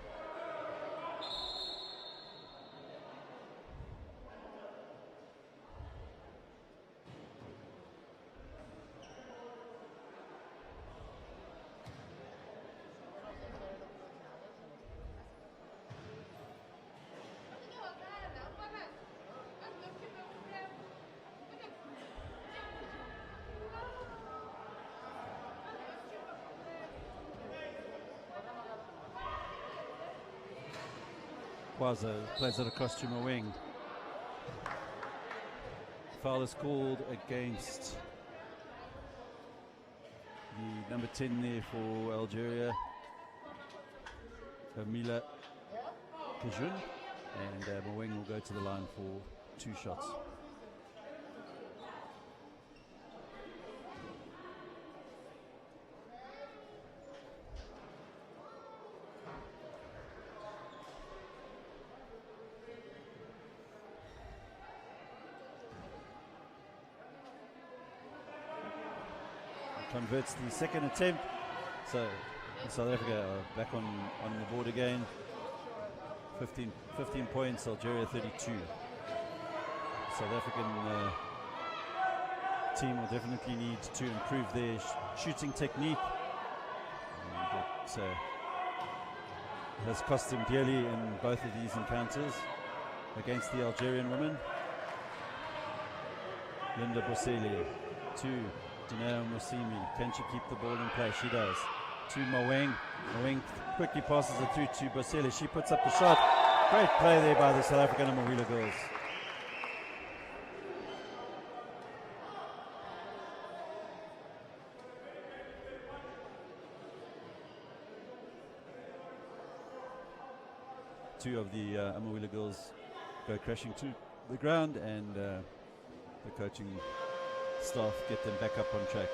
Gwaza plays it across to Moeng. Foul is called against the number 10 there for Algeria, Camila Kajun, and Maweng will go to the line for 2 shots. Converts the second attempt, so South Africa are back on the board again. 15 points, Algeria 32. South African team will definitely need to improve their shooting technique. And it has cost them dearly in both of these encounters against the Algerian women. Linda Bosele to Dineo Musimi. Can she keep the ball in play? She does. To Maweng. Maweng quickly passes it through to Bosele. She puts up the shot. Great play there by the South African Amawila girls. Two of the Amawila girls go crashing to the ground, and the coaching staff get them back up on track.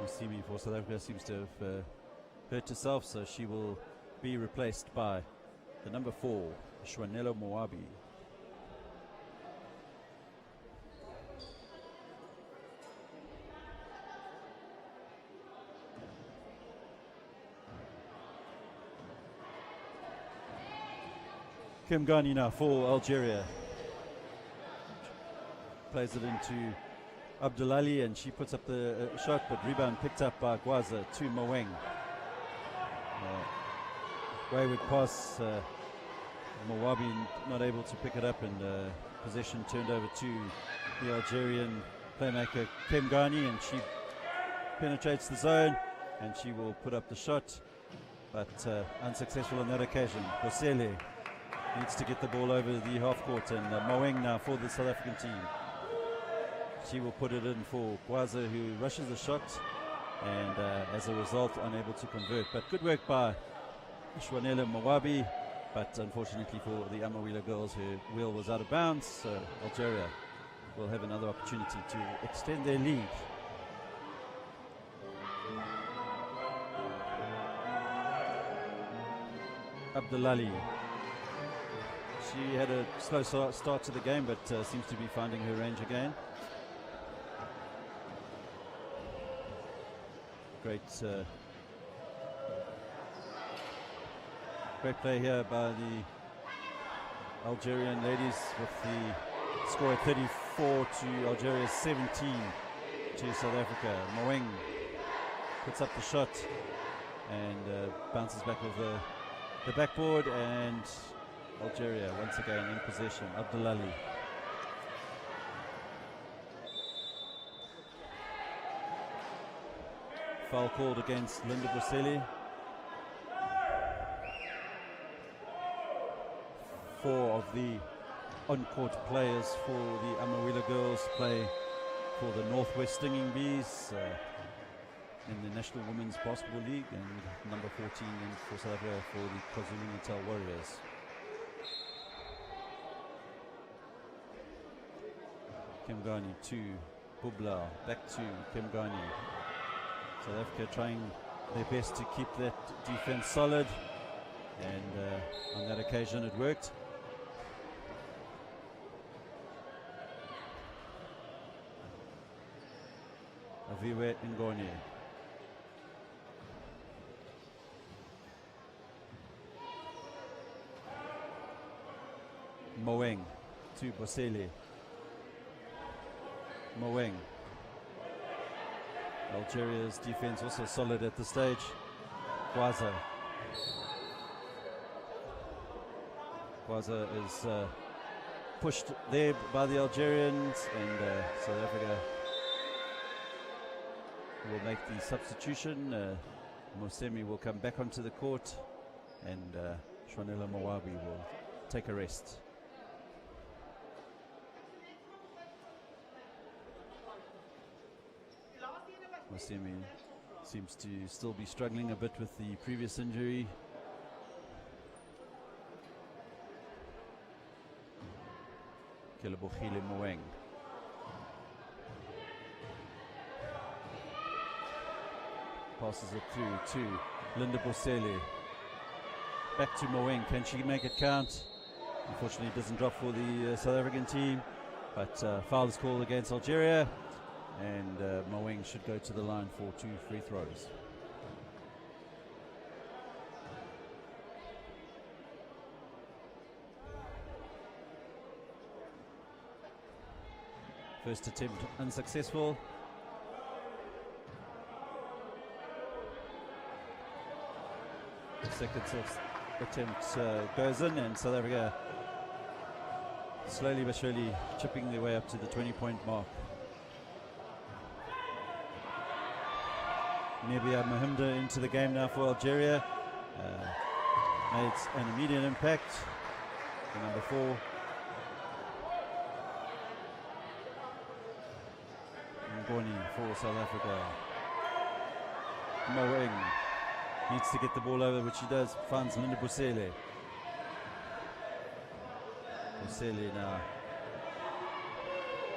Musimi for South Africa seems to have hurt herself, so she will be replaced by the number 4, Shwanelo Moabi. Kim Ghani now for Algeria. Plays it into Abdullali, and she puts up the shot, but rebound picked up by Gwaza to Maweng. Wayward pass, Moabi not able to pick it up, and possession turned over to the Algerian playmaker Kim Ghani, and she penetrates the zone, and she will put up the shot, but unsuccessful on that occasion. Bosele needs to get the ball over the half court, and Maweng now for the South African team. She will put it in for Gwaza, who rushes the shot, and as a result unable to convert. But good work by Shwanela Moabi, but unfortunately for the Amawila girls, her wheel was out of bounds, so Algeria will have another opportunity to extend their lead. Abdullali. She had a slow start to the game, but seems to be finding her range again. Great play here by the Algerian ladies, with the score at 34 to Algeria's 17 to South Africa. Maweng puts up the shot and bounces back off the backboard, and Algeria once again in possession. Abdullali. Foul called against Linda Bosele. 4 of the on-court players for the Amawila girls play for the Northwest Stinging Bees in the National Women's Basketball League, and number 14 for South Africa for the KwaZulu-Natal Warriors. Kim Ghani to Bubla, back to Kim Ghani. South Africa trying their best to keep that defense solid, and on that occasion it worked. Aviwe Ngoni. Maweng to Bosele. Maweng. Algeria's defense also solid at this stage. Gwaza. Gwaza is pushed there by the Algerians, and South Africa will make the substitution. Mosemi will come back onto the court, and Shwanela Moabi will take a rest. Musimi seems to still be struggling a bit with the previous injury. Kelebogile Moeng. Passes it through to Linda Bosele. Back to Moeng. Can she make it count? Unfortunately, it doesn't drop for the South African team. But foul is called against Algeria. And Moeng should go to the line for 2 free throws. First attempt unsuccessful. The second attempt goes in, and South Africa slowly but surely chipping their way up to the 20-point mark. Nebia Mahimda into the game now for Algeria. Made an immediate impact. The number 4. Ngoni for South Africa. Moeng needs to get the ball over, which he does. Finds Linda Bosele. Bosele now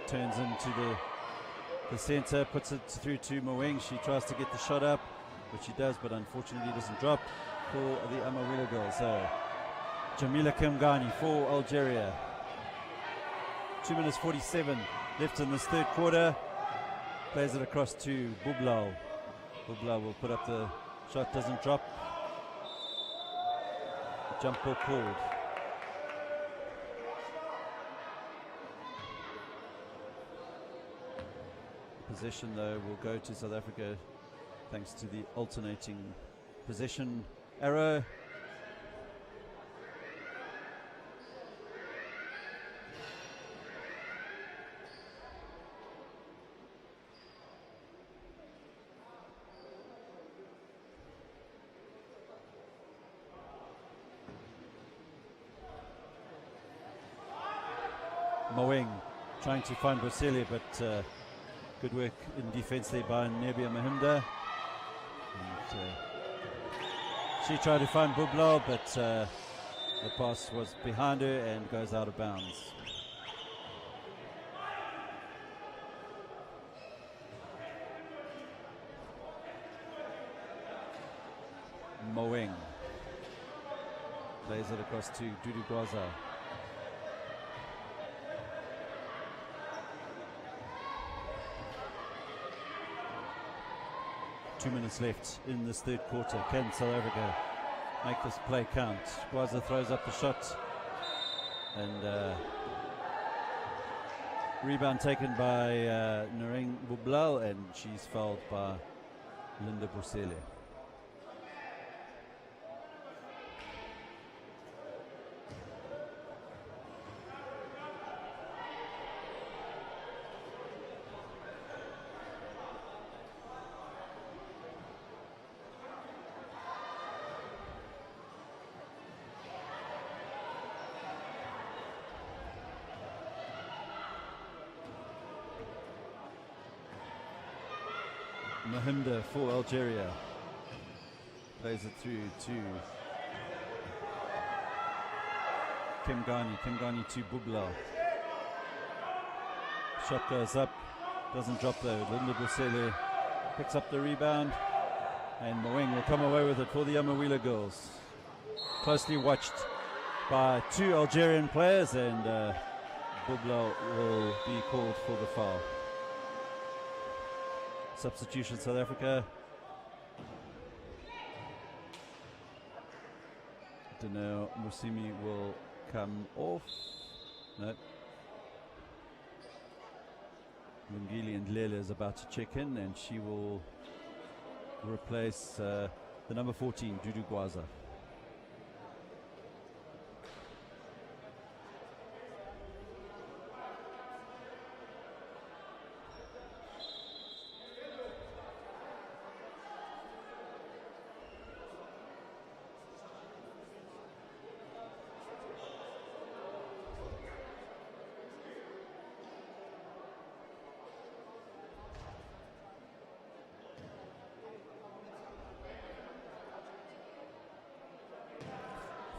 turns into the center, puts it through to Moeng. She tries to get the shot up, which she does, but unfortunately doesn't drop for the Amawila girls. So Jamila Kemgani for Algeria. 2 minutes 47 left in this third quarter. Plays it across to Bublal. Bublal will put up the shot, doesn't drop. Jump ball called. Possession though will go to South Africa thanks to the alternating possession arrow. Moeng trying to find Bosele, but good work in defense there by Nebia Mahimda. And, she tried to find Bublal, but the pass was behind her and goes out of bounds. Moeng plays it across to Dudu Gwaza. 2 minutes left in this third quarter. Can South Africa make this play count? Gwaza throws up the shot, and rebound taken by Nareng Bublal, and she's fouled by Linda Bosele. Mahimda for Algeria plays it through to Kemgani to Bublal. Shot goes up, doesn't drop though. Linda Bosele picks up the rebound, and Moeng will come away with it for the Amawila girls. Closely watched by 2 Algerian players, and Bublal will be called for the foul. Substitution South Africa. Don't know, Musimi will come off. No. Lungile and Lele is about to check in, and she will replace the number 14, Dudu Gwaza.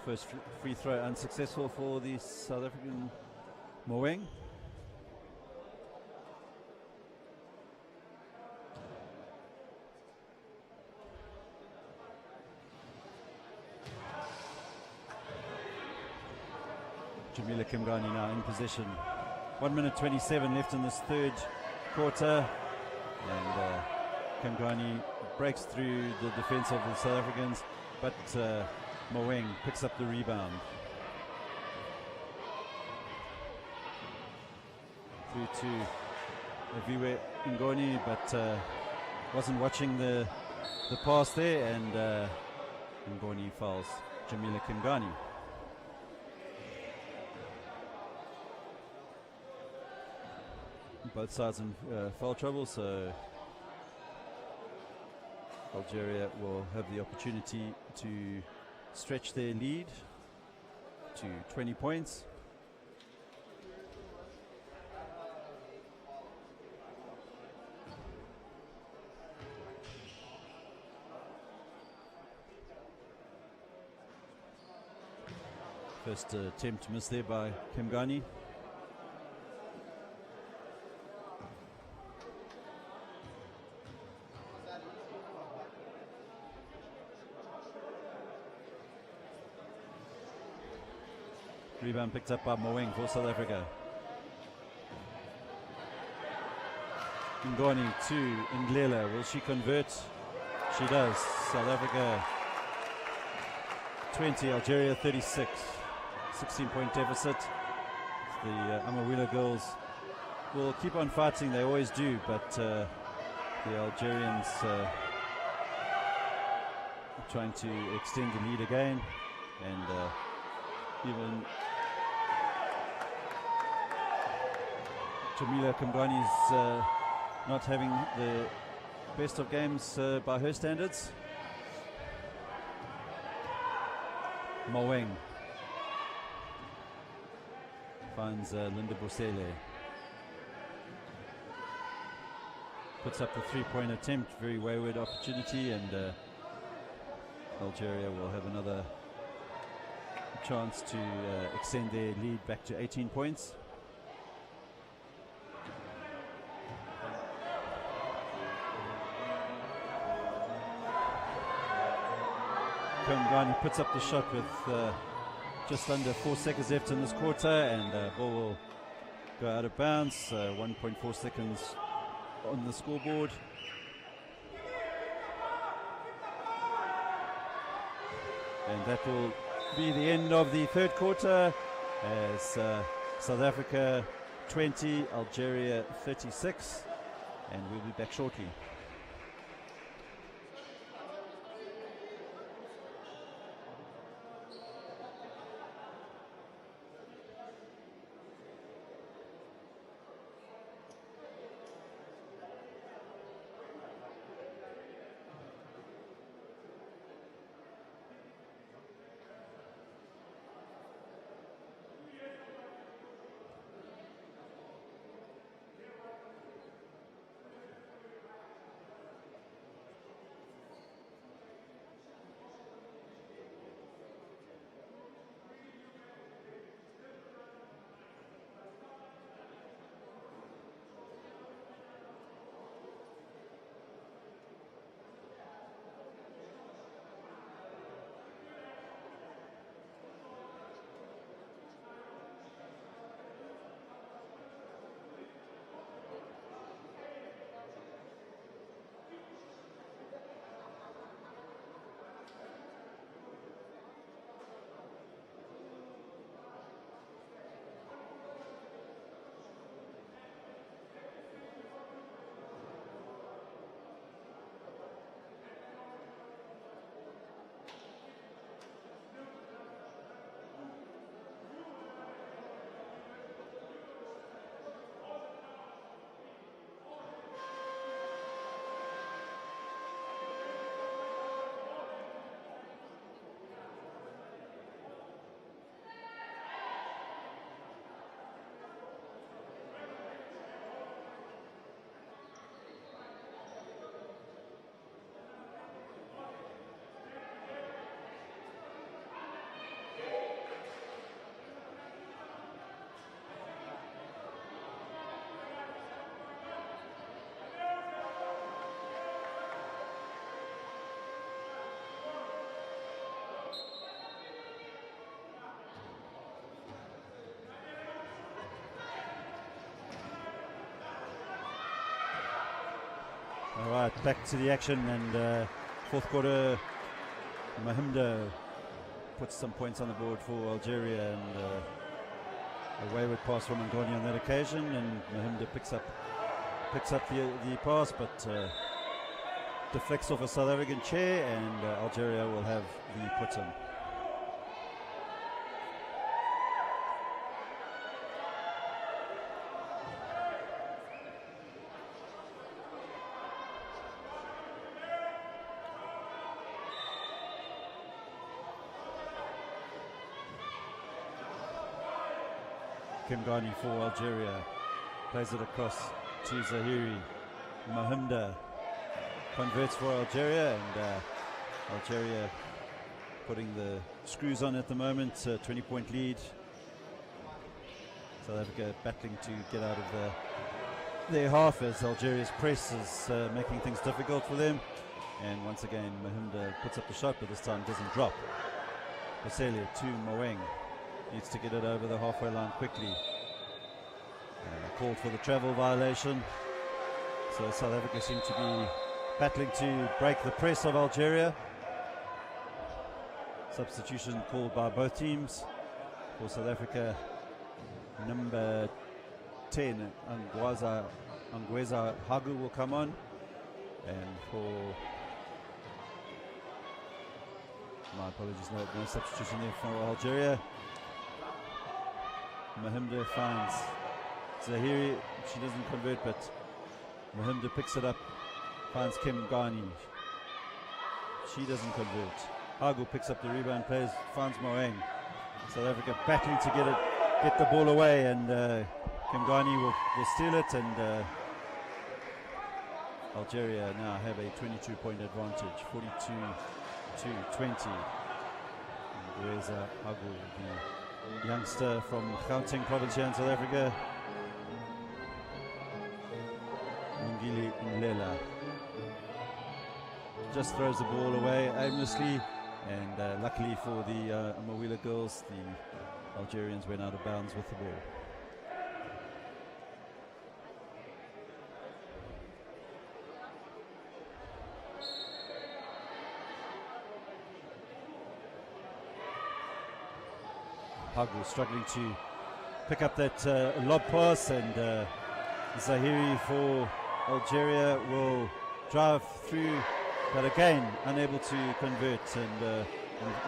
First free throw unsuccessful for the South African Moeng. Jamila Kimgani now in possession. 1 minute 27 left in this third quarter, and Kimgani breaks through the defense of the South Africans, but Moeng picks up the rebound. Through to Aviwe Ngoni, but wasn't watching the pass there, and Ngoni fouls Jamila Kimgani. Both sides in foul trouble, so Algeria will have the opportunity to stretch their lead to 20 points. First attempt missed there by Kimgani. Rebound picked up by Moeng for South Africa. Ngoni to Ndlela. Will she convert? She does. South Africa 20, Algeria 36. 16-point deficit. The Amawila girls will keep on fighting. They always do, but the Algerians trying to extend the lead again, and even Jamila Kimgani's not having the best of games by her standards. Moeng finds Linda Bosele. Puts up the three-point attempt, very wayward opportunity, and Algeria will have another chance to extend their lead back to 18 points. Kimgani puts up the shot with just under 4 seconds left in this quarter, and ball will go out of bounds. 1.4 seconds on the scoreboard. And that will be the end of the third quarter, as South Africa 20, Algeria 36, and we'll be back shortly. All right, back to the action, and fourth quarter, Mahimda puts some points on the board for Algeria, and a wayward pass from Ngoni on that occasion, and Mahimda picks up the pass, but deflects off a South African chair, and Algeria will have the put-in. Ngoni for Algeria plays it across to Zahiri. Mahimda converts for Algeria, and Algeria putting the screws on at the moment. 20-point lead. South Africa battling to get out of their half as Algeria's press is making things difficult for them. And once again, Mahimda puts up the shot, but this time doesn't drop. Baselia to Moeng. Needs to get it over the halfway line quickly. Called for the travel violation. So South Africa seem to be battling to break the press of Algeria. Substitution called by both teams. For South Africa, number 10, Angweza Hagu will come on. And for, my apologies, no substitution there for Algeria. Mahimda finds Zahiri. She doesn't convert, but Mahimda picks it up, finds Ngoni. She doesn't convert. Hagu picks up the rebound, finds Moeng. South Africa battling to get the ball away, and Ngoni will steal it, and Algeria now have a 22-point advantage, 42-20. Reza Hagu, the youngster from Gauteng province here in South Africa. Mungili Mlela just throws the ball away aimlessly, and luckily for the Amawila girls, the Algerians went out of bounds with the ball. Hagu struggling to pick up that lob pass, and Zahiri for Algeria will drive through, but again unable to convert, and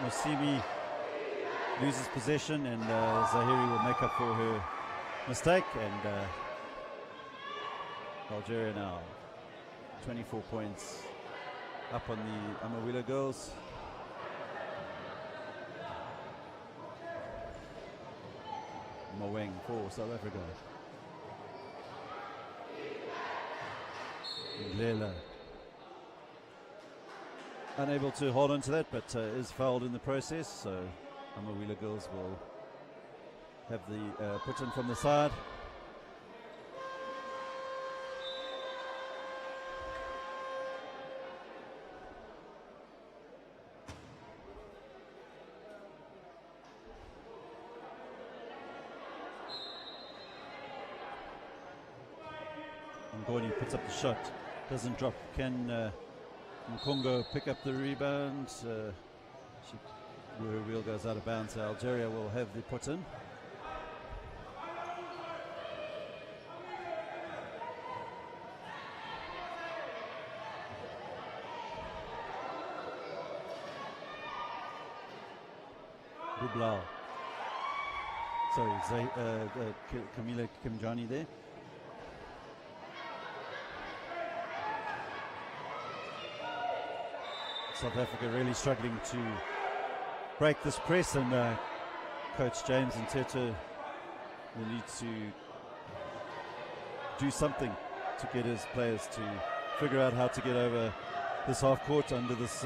Mosimi loses possession, and Zahiri will make up for her mistake, and Algeria now 24 points up on the Amawila girls. Moeng for South Africa. Lela unable to hold on to that, but is fouled in the process, so Amawila girls will have the put in from the side. Ngoni puts up the shot, doesn't drop. Can Mkongo pick up the rebound? Her wheel goes out of bounds, so Algeria will have the put in. Bublau. Sorry, Camila Kimjani there. South Africa really struggling to break this press, and Coach James Ntete will need to do something to get his players to figure out how to get over this half court under this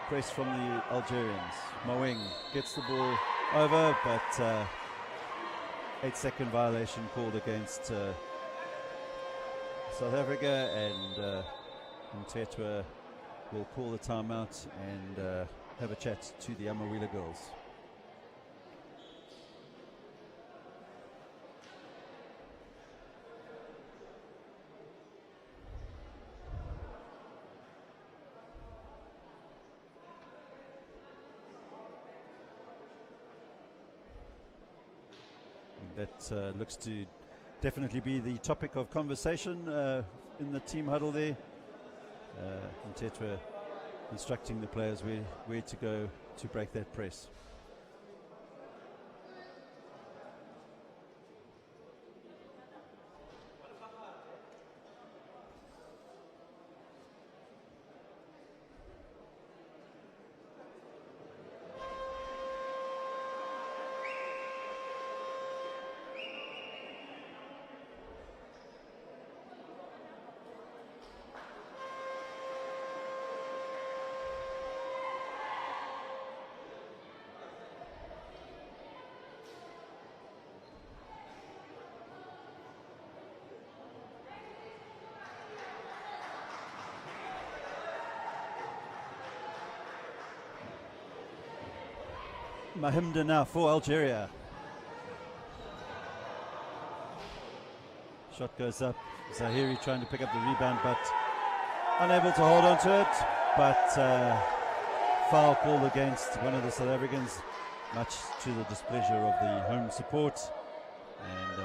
press from the Algerians. Moeng gets the ball over, but 8-second violation called against South Africa, and Ntete will call the timeout and have a chat to the Amawila girls. that looks to definitely be the topic of conversation in the team huddle there. Tetra instructing the players where to go to break that press. Mahimda now for Algeria. Shot goes up. Zahiri trying to pick up the rebound, but unable to hold on to it. But foul called against one of the South Africans, much to the displeasure of the home support. And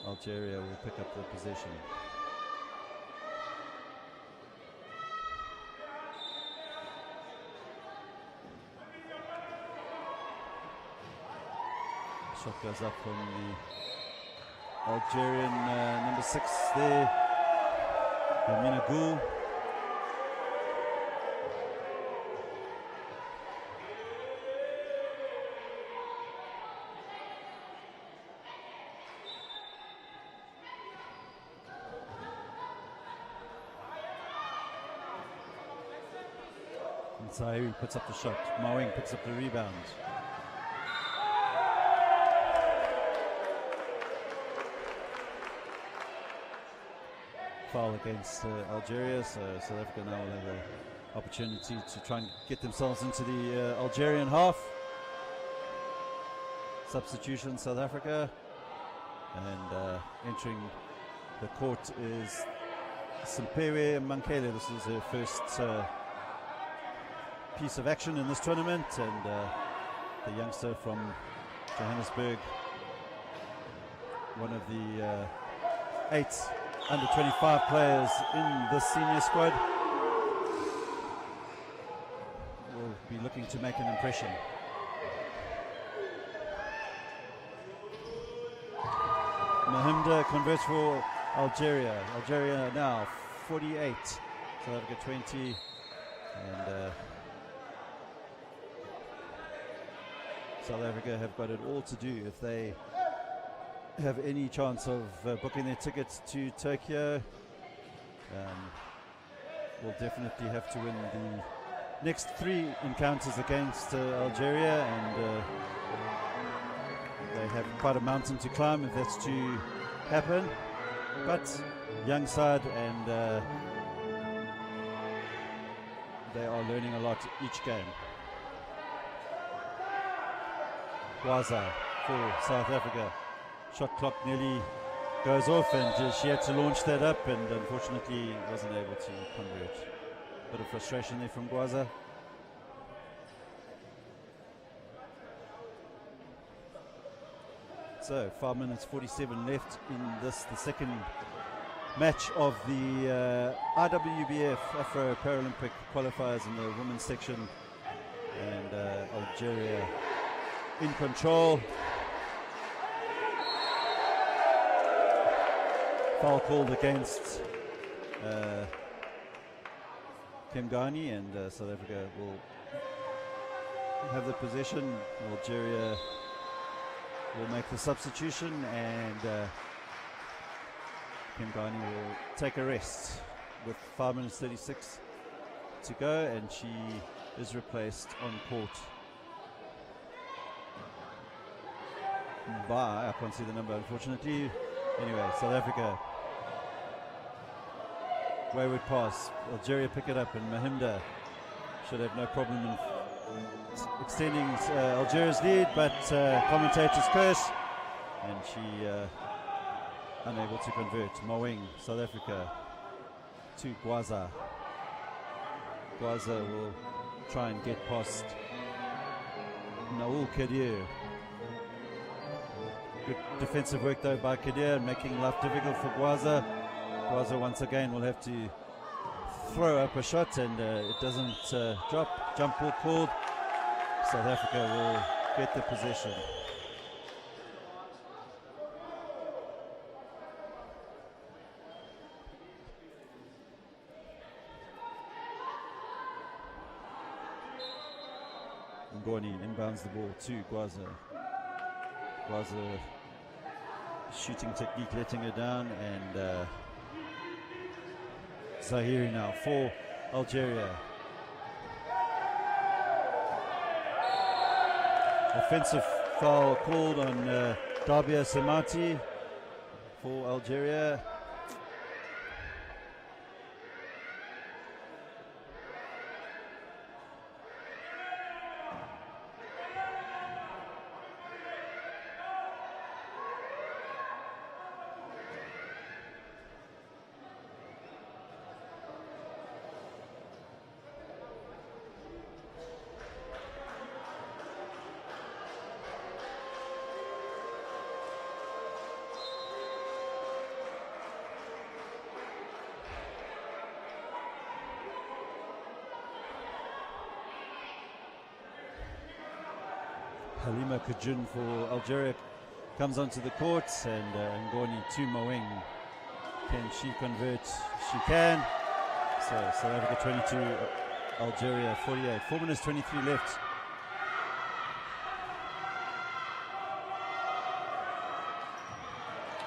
Algeria will pick up the possession. Shot goes up from the Algerian number 6 there, Yamina Gul. And Zahiri puts up the shot. Mawing picks up the rebound. Foul against Algeria, so South Africa now will have an opportunity to try and get themselves into the Algerian half. Substitution South Africa, and entering the court is Simpewe Mankele. This is her first piece of action in this tournament, and the youngster from Johannesburg, one of the 8 under 25 players in the senior squad, will be looking to make an impression. Mahimda converts for Algeria. Algeria now 48, South Africa 20, and South Africa have got it all to do if they have any chance of booking their tickets to Tokyo. Will definitely have to win the next 3 encounters against Algeria, and they have quite a mountain to climb if that's to happen. But young side, and they are learning a lot each game. Waza for South Africa. Shot clock nearly goes off, and she had to launch that up, and unfortunately wasn't able to convert. Bit of frustration there from Gwaza. So 5 minutes 47 left in this, the second match of the IWBF Afro Paralympic Qualifiers in the women's section, and Algeria in control. Foul called against Kemgani, and South Africa will have the possession. Algeria will make the substitution, and Kemgani will take a rest with 5 minutes 36 to go, and she is replaced on court by, I can't see the number unfortunately. Anyway, South Africa, wayward pass. Algeria pick it up, and Mahimda should have no problem in extending Algeria's lead, but commentator's curse, and she unable to convert. Mawing, South Africa, to Gwaza. Gwaza will try and get past Naul Kadir. Good defensive work though by Kadir, making life difficult for Gwaza. Gwaza once again will have to throw up a shot, and it doesn't drop. Jump ball called. South Africa will get the possession. Ngoni inbounds the ball to Gwaza. Gwaza shooting technique letting her down, and Zahiri now for Algeria. Offensive foul called on Dabia Semati for Algeria. Halima Kajun for Algeria comes onto the court, and Ngoni to Moeng. Can she convert? She can. So South Africa 22, Algeria 48. 4 minutes 23 left.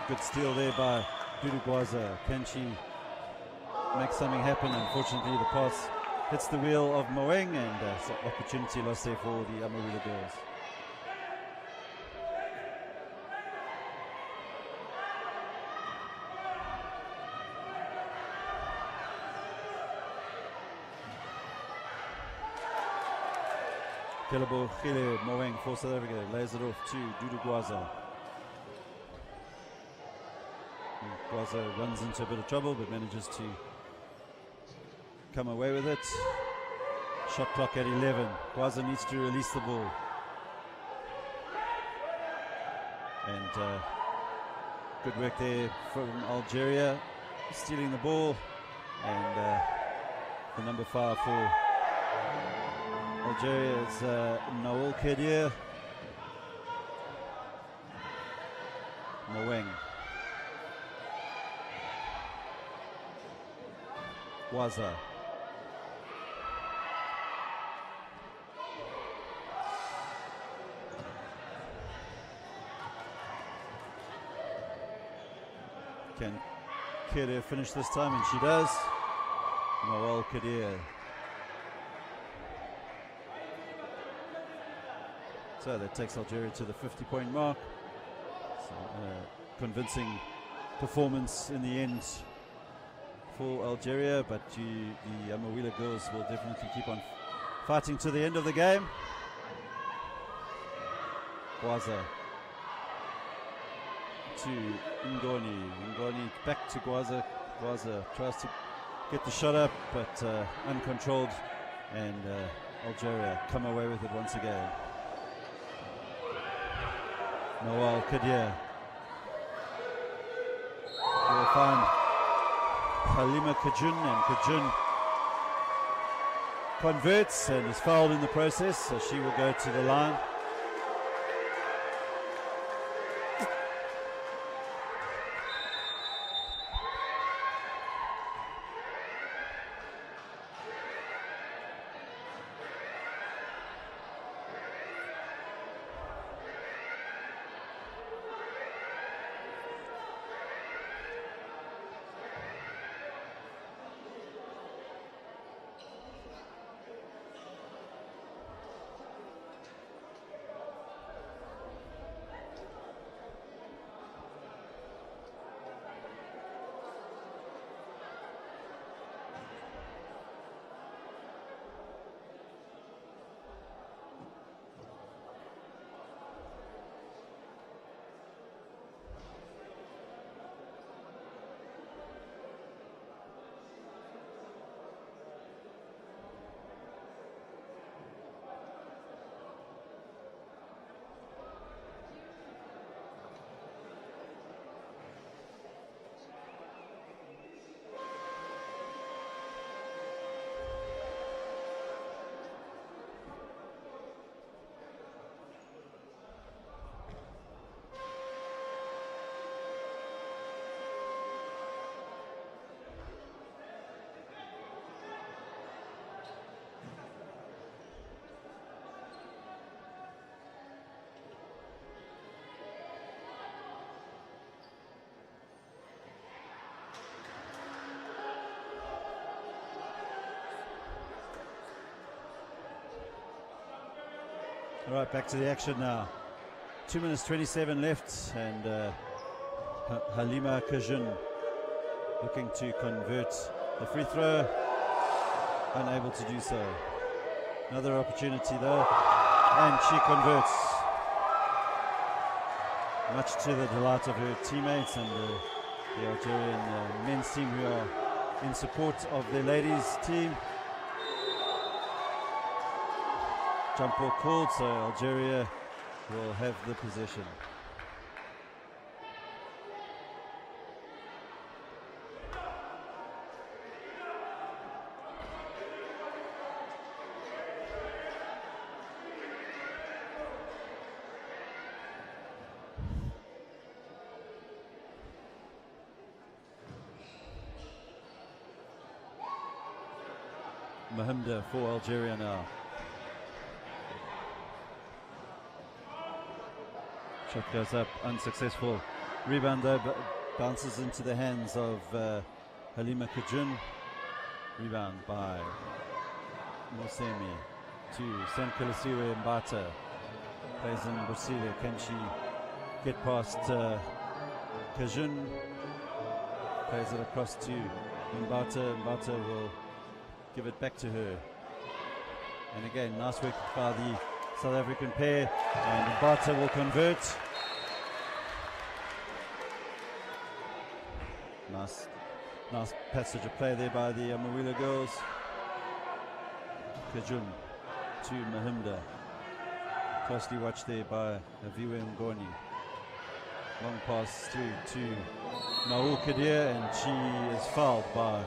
Good steal there by Dudu Gwaza. Can she make something happen? Unfortunately, the pass hits the wheel of Moeng, and opportunity lost there for the Amawila girls. Kelabo Khile Moeng for South Africa lays it off to Dudu Gwaza. Gwaza runs into a bit of trouble but manages to come away with it. Shot clock at 11. Gwaza needs to release the ball. And good work there from Algeria, stealing the ball. And the number 5 for Algeria is Nawal Kadir. Moeng. Gwaza. Can Kadir finish this time? And she does. Nawal Kadir. So that takes Algeria to the 50-point mark. So, convincing performance in the end for Algeria, but the Amawila girls will definitely keep on fighting to the end of the game. Gwaza to Ngoni. Ngoni back to Gwaza. Gwaza tries to get the shot up, but uncontrolled, and Algeria come away with it once again. Nawal Kadir will find Halima Kajun, and Kajun converts and is fouled in the process, so she will go to the line. All right, back to the action now. 2 minutes 27 left, and Halima Kajun looking to convert the free throw, unable to do so. Another opportunity though, and she converts, much to the delight of her teammates and the Algerian men's team, who are in support of their ladies team. Jump ball called, so Algeria will have the possession. Mahimda for Algeria now. Shot goes up, unsuccessful. Rebound though, bounces into the hands of Halima Kajun. Rebound by Mosemi to Sankalasiwe Mbata. Plays in Bosile. Can she get past Kajun? Plays it across to Mbata. Mbata will give it back to her. And again, nice work by the South African pair, and Mbata will convert. Nice passage of play there by the Amawila girls. Kajun to Mahimda. Closely watched there by Aviwe Ngoni. Long pass through to Maul Kadir, and she is fouled by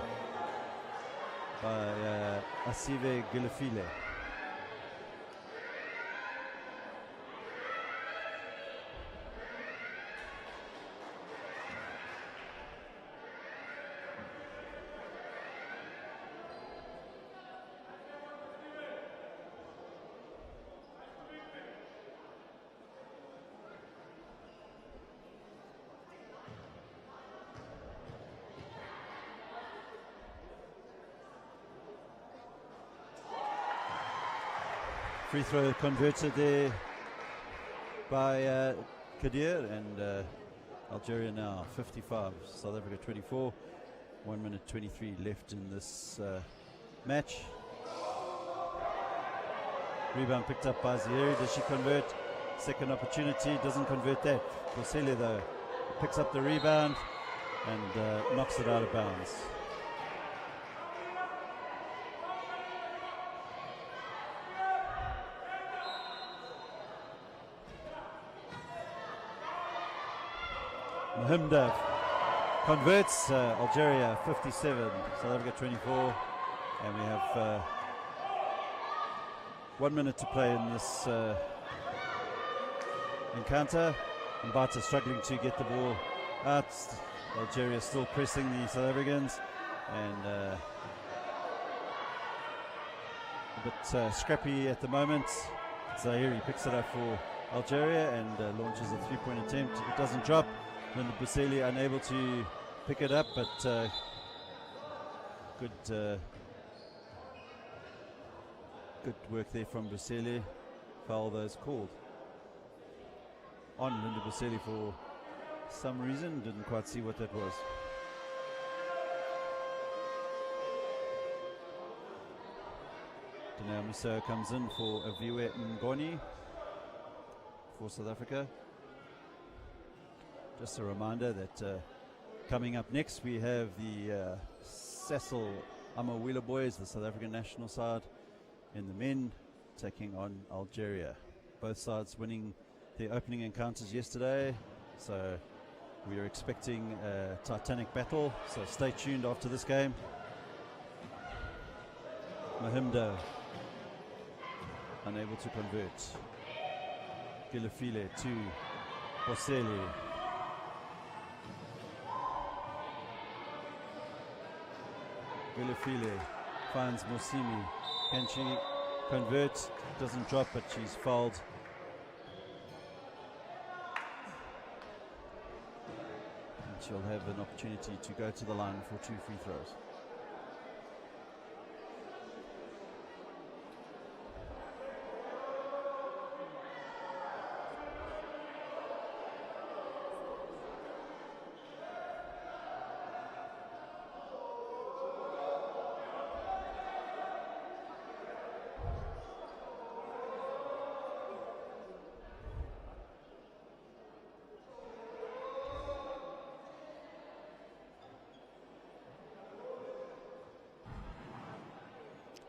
Asive Gilafile. Free throw converted there by Kadir, and Algeria now 55, South Africa 24. 1 minute 23 left in this match. Rebound picked up by Zahiri. Does she convert? Second opportunity, doesn't convert that. Bosele though picks up the rebound and knocks it out of bounds. Mahimda converts. Algeria 57, South Africa 24, and we have 1 minute to play in this encounter. Mbata struggling to get the ball out. Algeria still pressing the South Africans, and a bit scrappy at the moment. Zahiri picks it up for Algeria and launches a three-point attempt. It doesn't drop. Linda Bosele unable to pick it up, but good work there from Bosele. Foul though is called on Linda Bosele for some reason. Didn't quite see what that was. Danao Musa comes in for Aviwe Ngoni for South Africa. Just a reminder that coming up next we have the Sasol Amawila boys, the South African national side, in the men taking on Algeria. Both sides winning their opening encounters yesterday, so we are expecting a titanic battle, so stay tuned after this game. Mahimda unable to convert. Gilafile to Bosele. Gilafile finds Mosimi. Can she convert? Doesn't drop, but she's fouled. And she'll have an opportunity to go to the line for 2 free throws.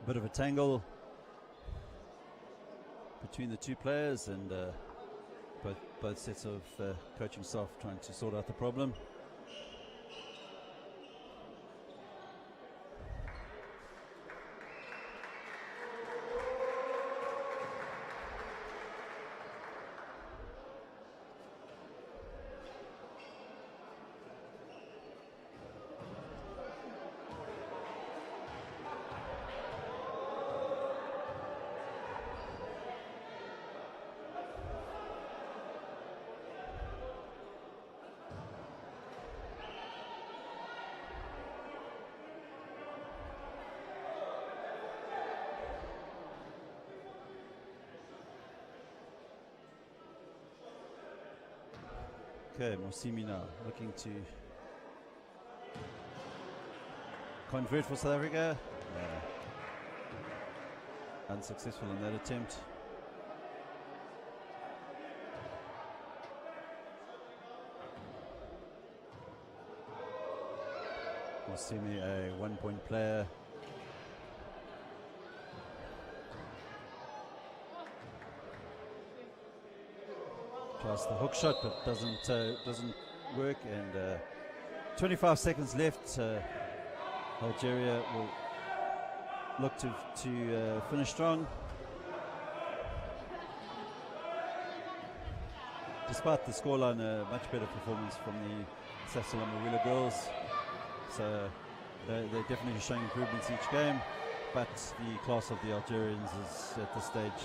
bit of a tangle between the two players, and both sets of coaching staff trying to sort out the problem. Okay, Mosimi now looking to convert for South Africa. Unsuccessful in that attempt. Mosimi, a 1-point player. Tries the hook shot, but doesn't work. And 25 seconds left. Algeria will look to finish strong. Despite the scoreline, a much better performance from the Sasol and Mawila girls. So they're definitely showing improvements each game. But the class of the Algerians is at this stage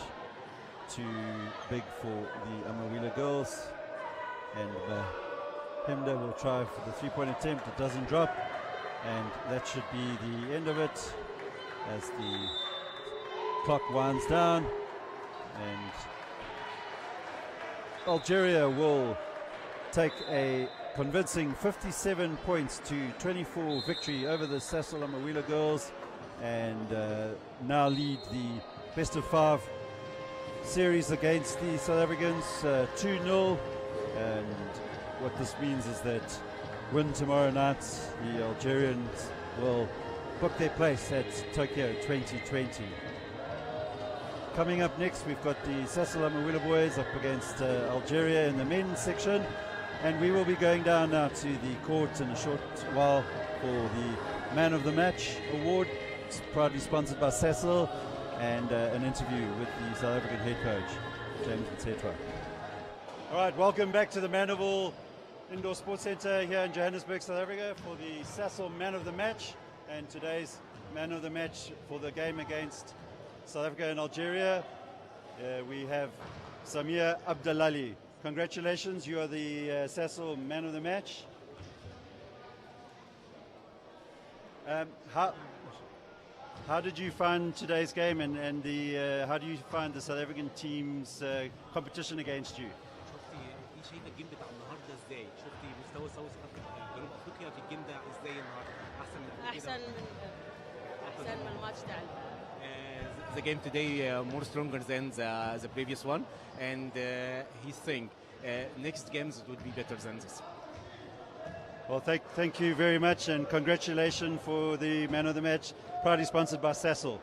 too big for the Amawila girls, and Hemda will try for the 3-point attempt. It doesn't drop, and that should be the end of it as the clock winds down, and Algeria will take a convincing 57 points to 24 victory over the Sasol Amawila girls, and now lead the best of 5 series against the South Africans 2-0. And what this means is that win tomorrow night, the Algerians will book their place at Tokyo 2020. Coming up next, we've got the Sasol Amawila boys up against Algeria in the men's section, and we will be going down now to the court in a short while for the Man of the Match award. It's proudly sponsored by Sasol, and an interview with the South African head coach, James Mtsetwa. All right, welcome back to the Mandeville Indoor Sports Centre here in Johannesburg, South Africa, for the Sasol Man of the Match, and today's Man of the Match for the game against South Africa and Algeria. We have Samir Abdalali. Congratulations, you are the Sasol Man of the Match. How did you find today's game, and how do you find the South African team's competition against you? شفتي شايفه الجيم بتاع النهارده ازاي؟ شفتي مستوى ساوث جنوب افريقيا في الجيم ده ازاي النهارده؟ احسن من الماتش تاعنا. The game today more stronger than the previous one, and he think next games it would be better than this. Well, thank you very much, and congratulations for the Man of the Match, proudly sponsored by Sasol.